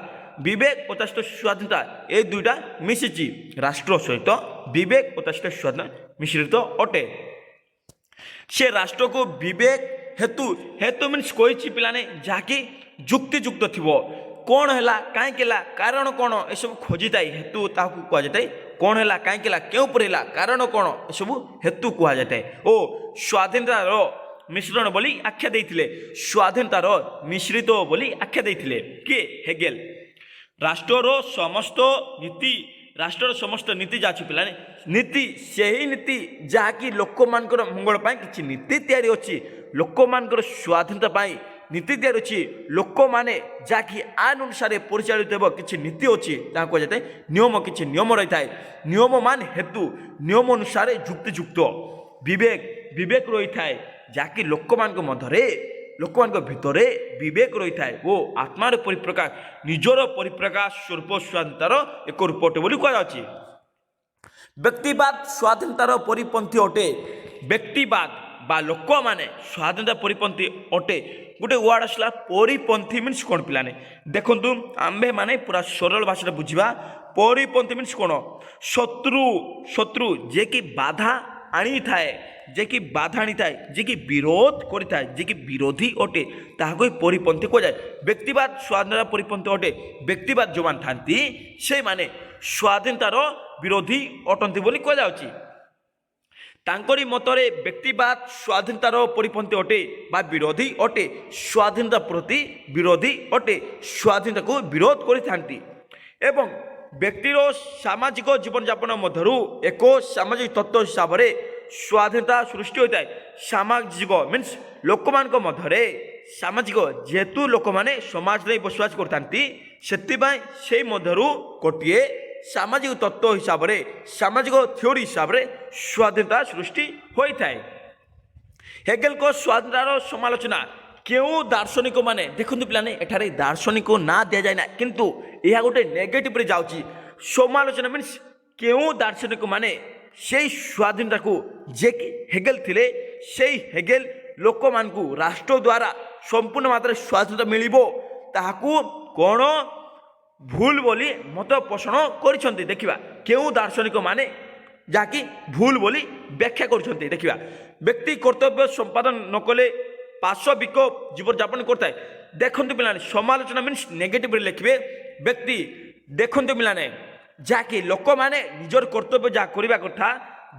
বিবেক ও তা সহিত স্বাধীনতা এই দুইটা মিশিছি রাষ্ট্র সহিত বিবেক ও তা সহিত স্বাধীনতা মিশ্রিত অটে। সে রাষ্ট্রকু বিবেক হেতু হেতু মিন্স কইছি পিলানে যাকি যুক্তিযুক্ত থিব কোণ হেলা কাইকি হেলা কারণ কোণ এসব খোঁজিথাই হেতু তাহাକୁ কুହାଯାଇଥାଏ। কোণ হেলা কাইকি হেলা কেউ পরি হেলা কারণ কোণ এসব হেতু কুହାଯାଇଥାଏ ଓ ସ୍ୱାଧୀନତାର ମିଶ୍ରଣ ବୋଲି ଆଖ୍ୟା ଦେଇଥିଲେ ସ୍ୱାଧୀନତାର ମିଶ୍ରିତ ବୋଲି ଆଖ୍ୟା ଦେଇଥିଲେ କିଏ ହେଗେଲ। ରାଷ୍ଟ୍ରର ସମସ୍ତ ନୀତି ରାଷ୍ଟ୍ରର ସମସ୍ତ ନୀତି ଯାହା ଅଛି ପିଲାମାନେ ନୀତି ସେହି ନୀତି ଯାହାକି ଲୋକମାନଙ୍କର ମଙ୍ଗଳ ପାଇଁ କିଛି ନୀତି ତିଆରି ଅଛି ଲୋକମାନଙ୍କର ସ୍ୱାଧୀନତା ପାଇଁ ନୀତି ତିଆରି ଅଛି ଲୋକମାନେ ଯାହାକି ଆଇନ ଅନୁସାରେ ପରିଚାଳିତ ହେବ କିଛି ନୀତି ଅଛି ତାହା କୁହାଯାଇଥାଏ ନିୟମ କିଛି ନିୟମ ରହିଥାଏ ନିୟମ ମାନ ହେତୁ ନିୟମ ଅନୁସାରେ ଯୁକ୍ତିଯୁକ୍ତ ବିବେକ ବିବେକ ରହିଥାଏ ଯାହାକି ଲୋକମାନଙ୍କ ମଧ୍ୟରେ ଲୋକମାନଙ୍କ ଭିତରେ ବିବେକ ରହିଥାଏ ଓ ଆତ୍ମାର ପରିପ୍ରକାଶ ନିଜର ପରିପ୍ରକାଶ ସ୍ୱରୂପ ସ୍ୱାଧୀନତାର ଏକ ରୂପ ଅଟେ ବୋଲି କୁହାଯାଉଛି। ବ୍ୟକ୍ତିବାଦ ସ୍ୱାଧୀନତାର ପରିପନ୍ଥୀ ଅଟେ। ବ୍ୟକ୍ତିବାଦ ବା ଲୋକମାନେ ସ୍ୱାଧୀନତା ପରିପନ୍ଥୀ ଅଟେ। ଗୋଟେ ୱାର୍ଡ ଆସିଲା ପରିପନ୍ଥୀ ମିନ୍ସ କ'ଣ ପିଲାମାନେ ଦେଖନ୍ତୁ ଆମ୍ଭେମାନେ ପୁରା ସରଳ ଭାଷାରେ ବୁଝିବା ପରିପନ୍ଥୀ ମିନ୍ସ କ'ଣ ଶତ୍ରୁ ଶତ୍ରୁ ଯିଏକି ବାଧା ଆଣିଥାଏ ଯିଏକି ବାଧା ଆଣିଥାଏ ଯିଏକି ବିରୋଧ କରିଥାଏ ଯିଏକି ବିରୋଧୀ ଅଟେ ତାହାକୁ ପରିପନ୍ଥୀ କୁହାଯାଏ। ବ୍ୟକ୍ତିବାଦ ସ୍ୱାଧୀନତା ପରିପନ୍ଥୀ ଅଟେ। ବ୍ୟକ୍ତିବାଦ ଯେଉଁମାନେ ଥାନ୍ତି ସେମାନେ ସ୍ୱାଧୀନତାର ବିରୋଧୀ ଅଟନ୍ତି ବୋଲି କୁହାଯାଉଛି। ତାଙ୍କରି ମତରେ ବ୍ୟକ୍ତିବାଦ ସ୍ୱାଧୀନତାର ପରିପନ୍ଥୀ ଅଟେ ବା ବିରୋଧୀ ଅଟେ ସ୍ୱାଧୀନତା ପ୍ରତି ବିରୋଧୀ ଅଟେ ସ୍ୱାଧୀନତାକୁ ବିରୋଧ କରିଥାନ୍ତି ଏବଂ ବ୍ୟକ୍ତିର ସାମାଜିକ ଜୀବନଯାପନ ମଧ୍ୟରୁ ଏକ ସାମାଜିକ ତତ୍ତ୍ୱ ହିସାବରେ ସ୍ୱାଧୀନତା ସୃଷ୍ଟି ହୋଇଥାଏ। ସାମାଜିକ ମିନ୍ସ ଲୋକମାନଙ୍କ ମଧ୍ୟରେ ସାମାଜିକ ଯେହେତୁ ଲୋକମାନେ ସମାଜରେ ବସବାସ କରିଥାନ୍ତି ସେଥିପାଇଁ ସେଇ ମଧ୍ୟରୁ ଗୋଟିଏ ସାମାଜିକ ତତ୍ତ୍ୱ ହିସାବରେ ସାମାଜିକ ଥିଓରି ହିସାବରେ ସ୍ୱାଧୀନତା ସୃଷ୍ଟି ହୋଇଥାଏ। ହେଗେଲଙ୍କ ସ୍ୱାଧୀନତାର ସମାଲୋଚନା କେଉଁ ଦାର୍ଶନିକ ମାନେ ଦେଖନ୍ତୁ ପିଲାମାନେ ଏଠାରେ ଦାର୍ଶନିକ ନାଁ ଦିଆଯାଏ ନା କିନ୍ତୁ ଏହା ଗୋଟେ ନେଗେଟିଭରେ ଯାଉଛି। ସମାଲୋଚନା ମିନ୍ସ କେଉଁ ଦାର୍ଶନିକ ମାନେ ସେଇ ସ୍ୱାଧୀନତାକୁ ଯିଏକି ହେଗେଲ ଥିଲେ ସେଇ ହେଗେଲ ଲୋକମାନଙ୍କୁ ରାଷ୍ଟ୍ର ଦ୍ୱାରା ସମ୍ପୂର୍ଣ୍ଣ ମାତ୍ରାରେ ସ୍ୱାଧୀନତା ମିଳିବ ତାହାକୁ କ'ଣ ଭୁଲ ବୋଲି ମତ ପୋଷଣ କରିଛନ୍ତି। ଦେଖିବା କେଉଁ ଦାର୍ଶନିକ ମାନେ ଯାହାକି ଭୁଲ ବୋଲି ବ୍ୟାଖ୍ୟା କରୁଛନ୍ତି। ଦେଖିବା ବ୍ୟକ୍ତି କର୍ତ୍ତବ୍ୟ ସମ୍ପାଦନ ନ କଲେ ପାଶବିକ ଜୀବନଯାପନ କରିଥାଏ। ଦେଖନ୍ତୁ ପିଲାମାନେ ସମାଲୋଚନା ମିନ୍ସ ନେଗେଟିଭରେ ଲେଖିବେ ବ୍ୟକ୍ତି ଦେଖନ୍ତୁ ପିଲାମାନେ ଯାହାକି ଲୋକମାନେ ନିଜର କର୍ତ୍ତବ୍ୟ ଯାହା କରିବା କଥା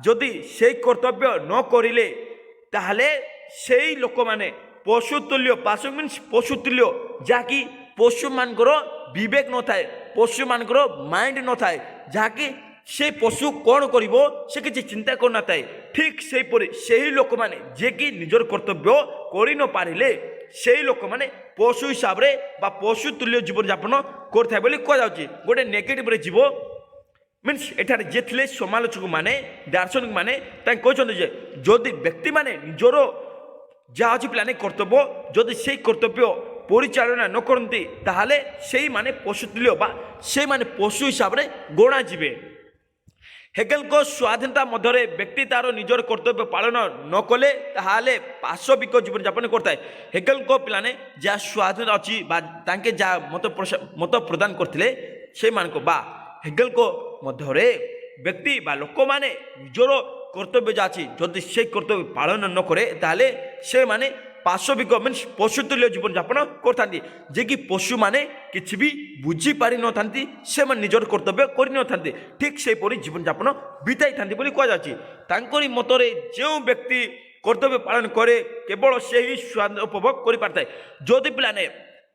ଯଦି ସେଇ କର୍ତ୍ତବ୍ୟ ନ କରିଲେ ତାହେଲେ ସେଇ ଲୋକମାନେ ପଶୁତୁଲ୍ୟ ପାଶୁ ମିନ୍ସ ପଶୁତୁଲ୍ୟ ଯାହାକି ପଶୁମାନଙ୍କର ବିବେକ ନଥାଏ ପଶୁମାନଙ୍କର ମାଇଣ୍ଡ ନଥାଏ ଯାହାକି ସେ ପଶୁ କ'ଣ କରିବ ସେ କିଛି ଚିନ୍ତା କରିନଥାଏ। ଠିକ୍ ସେହିପରି ସେହି ଲୋକମାନେ ଯିଏକି ନିଜର କର୍ତ୍ତବ୍ୟ କରି ନ ପାରିଲେ ସେହି ଲୋକମାନେ ପଶୁ ହିସାବରେ ବା ପଶୁ ତୁଲ୍ୟ ଜୀବନଯାପନ କରିଥାଏ ବୋଲି କୁହାଯାଉଛି। ଗୋଟେ ନେଗେଟିଭରେ ଯିବ ମିନ୍ସ ଏଠାରେ ଯିଏ ଥିଲେ ସମାଲୋଚକ ମାନେ ଦାର୍ଶନିକ ମାନେ ତାଙ୍କୁ କହୁଛନ୍ତି ଯେ ଯଦି ବ୍ୟକ୍ତିମାନେ ନିଜର ଯାହା ଅଛି ପିଲାମାନେ କର୍ତ୍ତବ୍ୟ ଯଦି ସେଇ କର୍ତ୍ତବ୍ୟ ପରିଚାଳନା ନ କରନ୍ତି ତାହେଲେ ସେଇମାନେ ପଶୁତୁଲ୍ୟ ବା ସେଇମାନେ ପଶୁ ହିସାବରେ ଗଣାଯିବେ। ହେଗେଲଙ୍କ ସ୍ୱାଧୀନତା ମଧ୍ୟରେ ବ୍ୟକ୍ତି ତାର ନିଜର କର୍ତ୍ତବ୍ୟ ପାଳନ ନ କଲେ ତାହେଲେ ପାଶବିକ ଜୀବନଯାପନ କରିଥାଏ। ହେଗେଲଙ୍କ ପିଲାମାନେ ଯାହା ସ୍ୱାଧୀନତା ଅଛି ବା ତାଙ୍କେ ଯାହା ମତ ପ୍ରଦାନ କରିଥିଲେ ସେମାନଙ୍କ ବା ହେଗେଲଙ୍କ ମଧ୍ୟରେ ବ୍ୟକ୍ତି ବା ଲୋକମାନେ ନିଜର କର୍ତ୍ତବ୍ୟ ଯାହା ଅଛି ଯଦି ସେଇ କର୍ତ୍ତବ୍ୟ ପାଳନ ନ କରେ ତାହେଲେ ସେମାନେ ପାଶବିକ ମିନ୍ସ ପଶୁତୁଲ୍ୟ ଜୀବନଯାପନ କରିଥାନ୍ତି ଯେ କି ପଶୁମାନେ କିଛି ବି ବୁଝିପାରିନଥାନ୍ତି ସେମାନେ ନିଜର କର୍ତ୍ତବ୍ୟ କରିନଥାନ୍ତି ଠିକ୍ ସେହିପରି ଜୀବନଯାପନ ବିତାଇଥାନ୍ତି ବୋଲି କୁହାଯାଉଛି ତାଙ୍କରି ମତରେ ଯେଉଁ ବ୍ୟକ୍ତି କର୍ତ୍ତବ୍ୟ ପାଳନ କରେ କେବଳ ସେହି ସ୍ୱାଦ ଉପଭୋଗ କରିପାରିଥାଏ ଯଦି ପିଲାମାନେ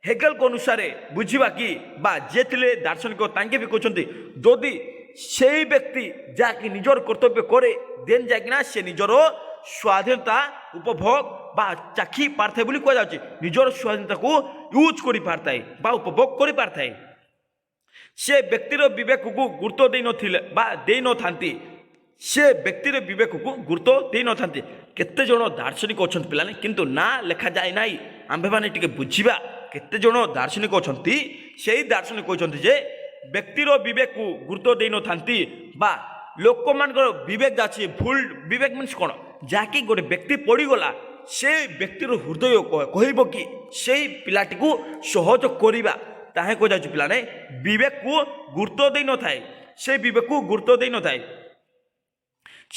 ହେଗେଲଙ୍କ ଅନୁସାରେ ବୁଝିବା କି ବା ଯିଏ ଥିଲେ ଦାର୍ଶନିକ ତାଙ୍କେ ବି କହୁଛନ୍ତି ଯଦି সেই ব্যক্তি যাকে নিজের কর্তব্য করে দেন যাকিনা সে নিজের স্বাধীনতা উপভোগ বা চাখি পারথায় বলে কুয়া যাচ্ছে নিজের স্বাধীনতাকে ইউজ করে পারথায় বা উপভোগ করে পারথায় সে ব্যক্তির বিবেককে গুরুত্ব দেই নথিলে বা দেই নথান্তি সে ব্যক্তির বিবেককে গুরুত্ব দেই নথান্তি কেতে জন দার্শনিক অছন্তি পিলানে কিন্তু না লেখা যায় নাই আম্ভেমানে টিকে বুঝিবা কেতে জন দার্শনিক অছন্তি সেই দার্শনিক কইছন্তি যে ব্যক্তির বিবেককে গুরুত্ব দেই নথান্তি বা ଲୋକମାନଙ୍କର ବିବେକ ଅଛି ଭୁଲ ବିବେକ ମିନ୍ସ କ'ଣ ଯାହାକି ଗୋଟେ ବ୍ୟକ୍ତି ପଡ଼ିଗଲା ସେ ବ୍ୟକ୍ତିର ହୃଦୟ କହିବ କି ସେଇ ପିଲାଟିକୁ ସହଜ କରିବା ତାହା କୁହାଯାଉଛି ପିଲାମାନେ ବିବେକକୁ ଗୁରୁତ୍ୱ ଦେଇନଥାଏ ସେ ବିବେକକୁ ଗୁରୁତ୍ୱ ଦେଇନଥାଏ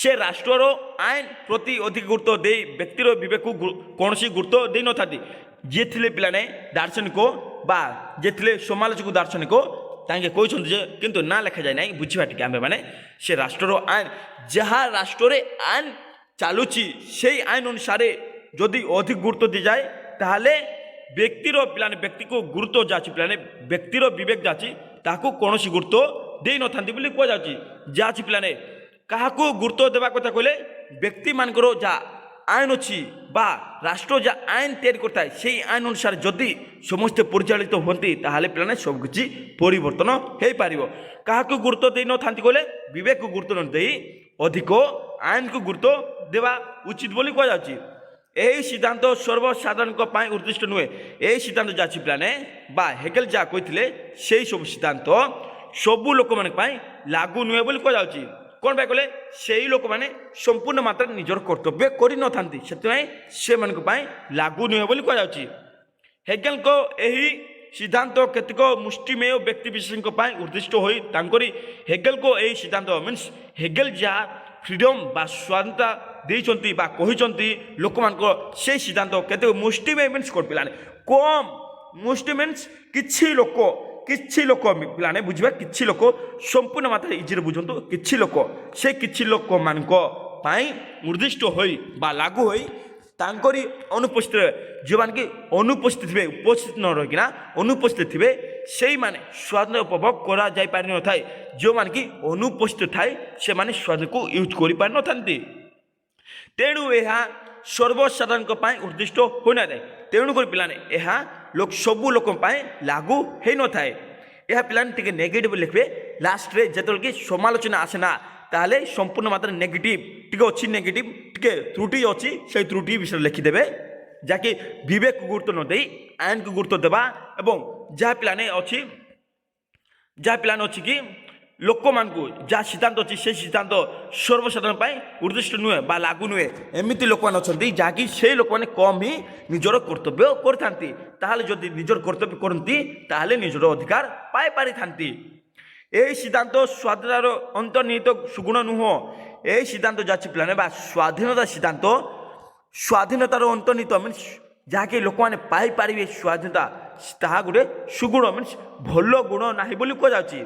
ସେ ରାଷ୍ଟ୍ରର ଆଇନ ପ୍ରତି ଅଧିକ ଗୁରୁତ୍ୱ ଦେଇ ବ୍ୟକ୍ତିର ବିବେକକୁ କୌଣସି ଗୁରୁତ୍ୱ ଦେଇନଥାନ୍ତି ଯିଏ ଥିଲେ ପିଲାମାନେ ଦାର୍ଶନିକ ବା ଯିଏ ଥିଲେ ସମାଲୋଚକ ଦାର୍ଶନିକ ତାଙ୍କେ କହୁଛନ୍ତି ଯେ କିନ୍ତୁ ନା ଲେଖାଯାଏ ନାହିଁ ବୁଝିବା ଟିକେ ଆମ୍ଭେମାନେ ସେ ରାଷ୍ଟ୍ରର ଆଇନ ଯାହା ରାଷ୍ଟ୍ରରେ ଆଇନ ଚାଲୁଛି ସେଇ ଆଇନ ଅନୁସାରେ ଯଦି ଅଧିକ ଗୁରୁତ୍ୱ ଦିଆଯାଏ ତାହେଲେ ବ୍ୟକ୍ତିର ପିଲାମାନେ ବ୍ୟକ୍ତିକୁ ଗୁରୁତ୍ୱ ଯାଉଛି ପିଲାମାନେ ବ୍ୟକ୍ତିର ବିବେକ ଯାଉଛି ତାହାକୁ କୌଣସି ଗୁରୁତ୍ୱ ଦେଇନଥାନ୍ତି ବୋଲି କୁହାଯାଉଛି ଯାଉଛି ପିଲାମାନେ କାହାକୁ ଗୁରୁତ୍ୱ ଦେବା କଥା କହିଲେ ବ୍ୟକ୍ତିମାନଙ୍କର ଯାହା ଆଇନ ଅଛି ବା ରାଷ୍ଟ୍ର ଯାହା ଆଇନ ତିଆରି କରିଥାଏ ସେହି ଆଇନ ଅନୁସାରେ ଯଦି ସମସ୍ତେ ପରିଚାଳିତ ହୁଅନ୍ତି ତାହେଲେ ପିଲାମାନେ ସବୁକିଛି ପରିବର୍ତ୍ତନ ହୋଇପାରିବ କାହାକୁ ଗୁରୁତ୍ୱ ଦେଇନଥାନ୍ତି କହିଲେ ବିବେକକୁ ଗୁରୁତ୍ୱ ନ ଦେଇ ଅଧିକ ଆଇନକୁ ଗୁରୁତ୍ୱ ଦେବା ଉଚିତ ବୋଲି କୁହାଯାଉଛି ଏହି ସିଦ୍ଧାନ୍ତ ସର୍ବସାଧାରଣଙ୍କ ପାଇଁ ଉଦ୍ଦିଷ୍ଟ ନୁହେଁ ଏହି ସିଦ୍ଧାନ୍ତ ଯାହା ଅଛି ପିଲାମାନେ ବା ହେଗେଲ ଯାହା କହିଥିଲେ ସେହି ସବୁ ସିଦ୍ଧାନ୍ତ ସବୁ ଲୋକମାନଙ୍କ ପାଇଁ ଲାଗୁ ନୁହେଁ ବୋଲି କୁହାଯାଉଛି କ'ଣ ପାଇଁ କହିଲେ ସେହି ଲୋକମାନେ ସମ୍ପୂର୍ଣ୍ଣ ମାତ୍ରାରେ ନିଜର କର୍ତ୍ତବ୍ୟ କରିନଥାନ୍ତି ସେଥିପାଇଁ ସେମାନଙ୍କ ପାଇଁ ଲାଗୁ ନୁହେଁ ବୋଲି କୁହାଯାଉଛି ହେଗେଲଙ୍କ ଏହି ସିଦ୍ଧାନ୍ତ କେତେକ ମୁଷ୍ଟିମେୟ ବ୍ୟକ୍ତିବିଶେଷଙ୍କ ପାଇଁ ଉଦ୍ଦିଷ୍ଟ ହୋଇ ତାଙ୍କରି ହେଗେଲଙ୍କ ଏହି ସିଦ୍ଧାନ୍ତ ମିନ୍ସ ହେଗେଲ ଯାହା ଫ୍ରିଡମ୍ ବା ସ୍ୱାଧୀନତା ଦେଇଛନ୍ତି ବା କହିଛନ୍ତି ଲୋକମାନଙ୍କ ସେହି ସିଦ୍ଧାନ୍ତ କେତେକ ମୁଷ୍ଟିମେୟ ମିନ୍ସ କ'ଣ ପିଲାମାନେ କମ୍ ମୁଷ୍ଟି ମିନ୍ସ କିଛି ଲୋକ ପିଲାମାନେ ବୁଝିବା କିଛି ଲୋକ ସମ୍ପୂର୍ଣ୍ଣ ମାତ୍ରାରେ ଇଜିରେ ବୁଝନ୍ତୁ କିଛି ଲୋକ ସେ କିଛି ଲୋକମାନଙ୍କ ପାଇଁ ନିର୍ଦ୍ଦିଷ୍ଟ ହୋଇ ବା ଲାଗୁ ହୋଇ ତାଙ୍କରି ଅନୁପସ୍ଥିତିରେ ଯେଉଁମାନେ କି ଅନୁପସ୍ଥିତ ଥିବେ ଉପସ୍ଥିତ ନ ରହିକିନା ଅନୁପସ୍ଥିତ ଥିବେ ସେଇମାନେ ସ୍ୱାଧୀନ ଉପଭୋଗ କରାଯାଇପାରିନଥାଏ ଯେଉଁମାନେ କି ଅନୁପସ୍ଥିତ ଥାଏ ସେମାନେ ସ୍ୱାଧୀନକୁ ୟୁଜ୍ କରିପାରିନଥାନ୍ତି ତେଣୁ ଏହା ସର୍ବସାଧାରଣଙ୍କ ପାଇଁ ଉଦ୍ଦିଷ୍ଟ ହୋଇନଥାଏ ତେଣୁକରି ପିଲାମାନେ ଏହା ସବୁ ଲୋକଙ୍କ ପାଇଁ ଲାଗୁ ହୋଇନଥାଏ ଏହା ପିଲାମାନେ ଟିକେ ନେଗେଟିଭ ଲେଖିବେ ଲାଷ୍ଟରେ ଯେତେବେଳେ କି ସମାଲୋଚନା ଆସେ ନା ତାହେଲେ ସମ୍ପୂର୍ଣ୍ଣ ମାତ୍ରାରେ ନେଗେଟିଭ ଟିକେ ଅଛି ନେଗେଟିଭ ଟିକେ ତ୍ରୁଟି ଅଛି ସେଇ ତ୍ରୁଟି ବିଷୟରେ ଲେଖିଦେବେ ଯାହାକି ବିବେକକୁ ଗୁରୁତ୍ୱ ନ ଦେଇ ଆଇନକୁ ଗୁରୁତ୍ୱ ଦେବା ଏବଂ ଯାହା ପିଲାମାନେ ଅଛି କି ଲୋକମାନଙ୍କୁ ଯାହା ସିଦ୍ଧାନ୍ତ ଅଛି ସେ ସିଦ୍ଧାନ୍ତ ସର୍ବସାଧାରଣ ପାଇଁ ଉଦ୍ଦିଷ୍ଟ ନୁହେଁ ବା ଲାଗୁ ନୁହେଁ ଏମିତି ଲୋକମାନେ ଅଛନ୍ତି ଯାହାକି ସେହି ଲୋକମାନେ କମ୍ ହିଁ ନିଜର କର୍ତ୍ତବ୍ୟ କରିଥାନ୍ତି ତାହେଲେ ଯଦି ନିଜର କର୍ତ୍ତବ୍ୟ କରନ୍ତି ତାହେଲେ ନିଜର ଅଧିକାର ପାଇପାରିଥାନ୍ତି ଏହି ସିଦ୍ଧାନ୍ତ ସ୍ୱାଧୀନତାର ଅନ୍ତର୍ନିହିତ ସୁଗୁଣ ନୁହଁ ଏହି ସିଦ୍ଧାନ୍ତ ଯାଉଛି ପିଲାମାନେ ବା ସ୍ୱାଧୀନତା ସିଦ୍ଧାନ୍ତ ସ୍ୱାଧୀନତାର ଅନ୍ତର୍ନିହିତ ମିନ୍ସ ଯାହାକି ଲୋକମାନେ ପାଇପାରିବେ ସ୍ୱାଧୀନତା ତାହା ଗୋଟେ ସୁଗୁଣ ମିନ୍ସ ଭଲ ଗୁଣ ନାହିଁ ବୋଲି କୁହାଯାଉଛି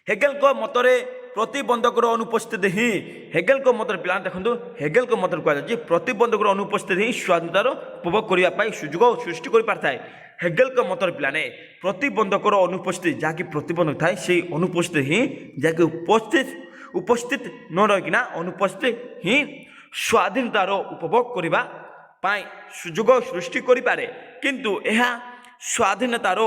ହେଗେଲଙ୍କ ମତରେ ପ୍ରତିବନ୍ଧକର ଅନୁପସ୍ଥିତି ହିଁ ହେଗେଲଙ୍କ ମତରେ ପିଲାମାନେ ଦେଖନ୍ତୁ ହେଗେଲଙ୍କ ମତରେ କୁହାଯାଉଛି ପ୍ରତିବନ୍ଧକର ଅନୁପସ୍ଥିତି ହିଁ ସ୍ୱାଧୀନତାର ଉପଭୋଗ କରିବା ପାଇଁ ସୁଯୋଗ ସୃଷ୍ଟି କରିପାରିଥାଏ ହେଗେଲଙ୍କ ମତରେ ପିଲାମାନେ ପ୍ରତିବନ୍ଧକର ଅନୁପସ୍ଥିତି ଯାହାକି ପ୍ରତିବନ୍ଧକ ଥାଏ ସେହି ଅନୁପସ୍ଥିତି ହିଁ ଯାହାକି ଉପସ୍ଥିତ ନ ରହିକିନା ଅନୁପସ୍ଥିତି ହିଁ ସ୍ୱାଧୀନତାର ଉପଭୋଗ କରିବା ପାଇଁ ସୁଯୋଗ ସୃଷ୍ଟି କରିପାରେ କିନ୍ତୁ ଏହା ସ୍ୱାଧୀନତାର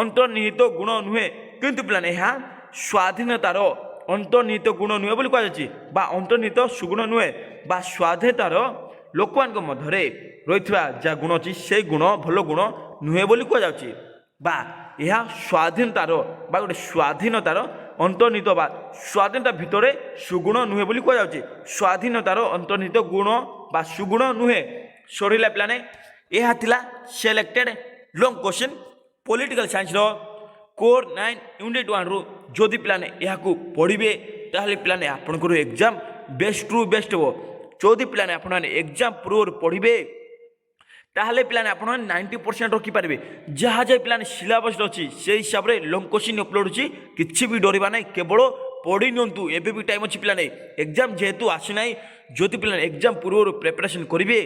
ଅନ୍ତର୍ନିହିତ ଗୁଣ ନୁହେଁ କିନ୍ତୁ ପିଲାମାନେ ଏହା ସ୍ୱାଧୀନତାର ଅନ୍ତର୍ନିହିତ ଗୁଣ ନୁହେଁ ବୋଲି କୁହାଯାଉଛି ବା ଅନ୍ତର୍ନିହିତ ସୁଗୁଣ ନୁହେଁ ବା ସ୍ୱାଧୀନତାର ଲୋକମାନଙ୍କ ମଧ୍ୟରେ ରହିଥିବା ଯାହା ଗୁଣ ଅଛି ସେଇ ଗୁଣ ଭଲ ଗୁଣ ନୁହେଁ ବୋଲି କୁହାଯାଉଛି ବା ଏହା ସ୍ୱାଧୀନତାର ବା ଗୋଟେ ସ୍ୱାଧୀନତାର ଅନ୍ତର୍ନିହିତ ବା ସ୍ୱାଧୀନତା ଭିତରେ ସୁଗୁଣ ନୁହେଁ ବୋଲି କୁହାଯାଉଛି ସ୍ୱାଧୀନତାର ଅନ୍ତର୍ନିହିତ ଗୁଣ ବା ସୁଗୁଣ ନୁହେଁ ସରିଲା ପିଲାମାନେ ଏହା ଥିଲା ସିଲେକ୍ଟେଡ୍ ଲଙ୍ଗ କ୍ୱେଶ୍ଚନ୍ ପଲିଟିକାଲ ସାଇନ୍ସର କୋର୍ 9 ୟୁନିଟ୍ 1ରୁ ଯଦି ପିଲାମାନେ ଏହାକୁ ପଢ଼ିବେ ତାହେଲେ ପିଲାମାନେ ଆପଣଙ୍କର ଏକ୍ଜାମ୍ ବେଷ୍ଟରୁ ବେଷ୍ଟ ହେବ ଯଦି ପିଲାମାନେ ଆପଣମାନେ ଏକ୍ଜାମ୍ ପୂର୍ବରୁ ପଢ଼ିବେ তাহলে পিলানে আপনার 90% রখিপারে যা যা পিলানে সিলাবস অছি সেই হিসাবে লং কোশ্চিন অপলোড হচ্ছে কিছু বি ডরবা না কেবল পড়ি নিয়ন্তু এবে বি টাইম অছি পিলানে এক্সাম যেহেতু আসি নাই যদি পিলানে এক্সাম পূর্বর প্রিপারেসন করবে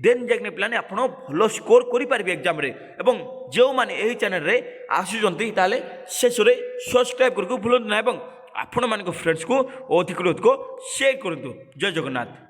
দেন যাকে পিলানে আপনার ভালো স্কোর করে এক্সামে এবং যে এই চ্যানেলরে আসুচার তাহলে শেষে সবসক্রাইব করতে ভুলতু না এবং আপনার ফ্রেন্ডস কু অধিক সেয়ার করতু। জয় জগন্নাথ।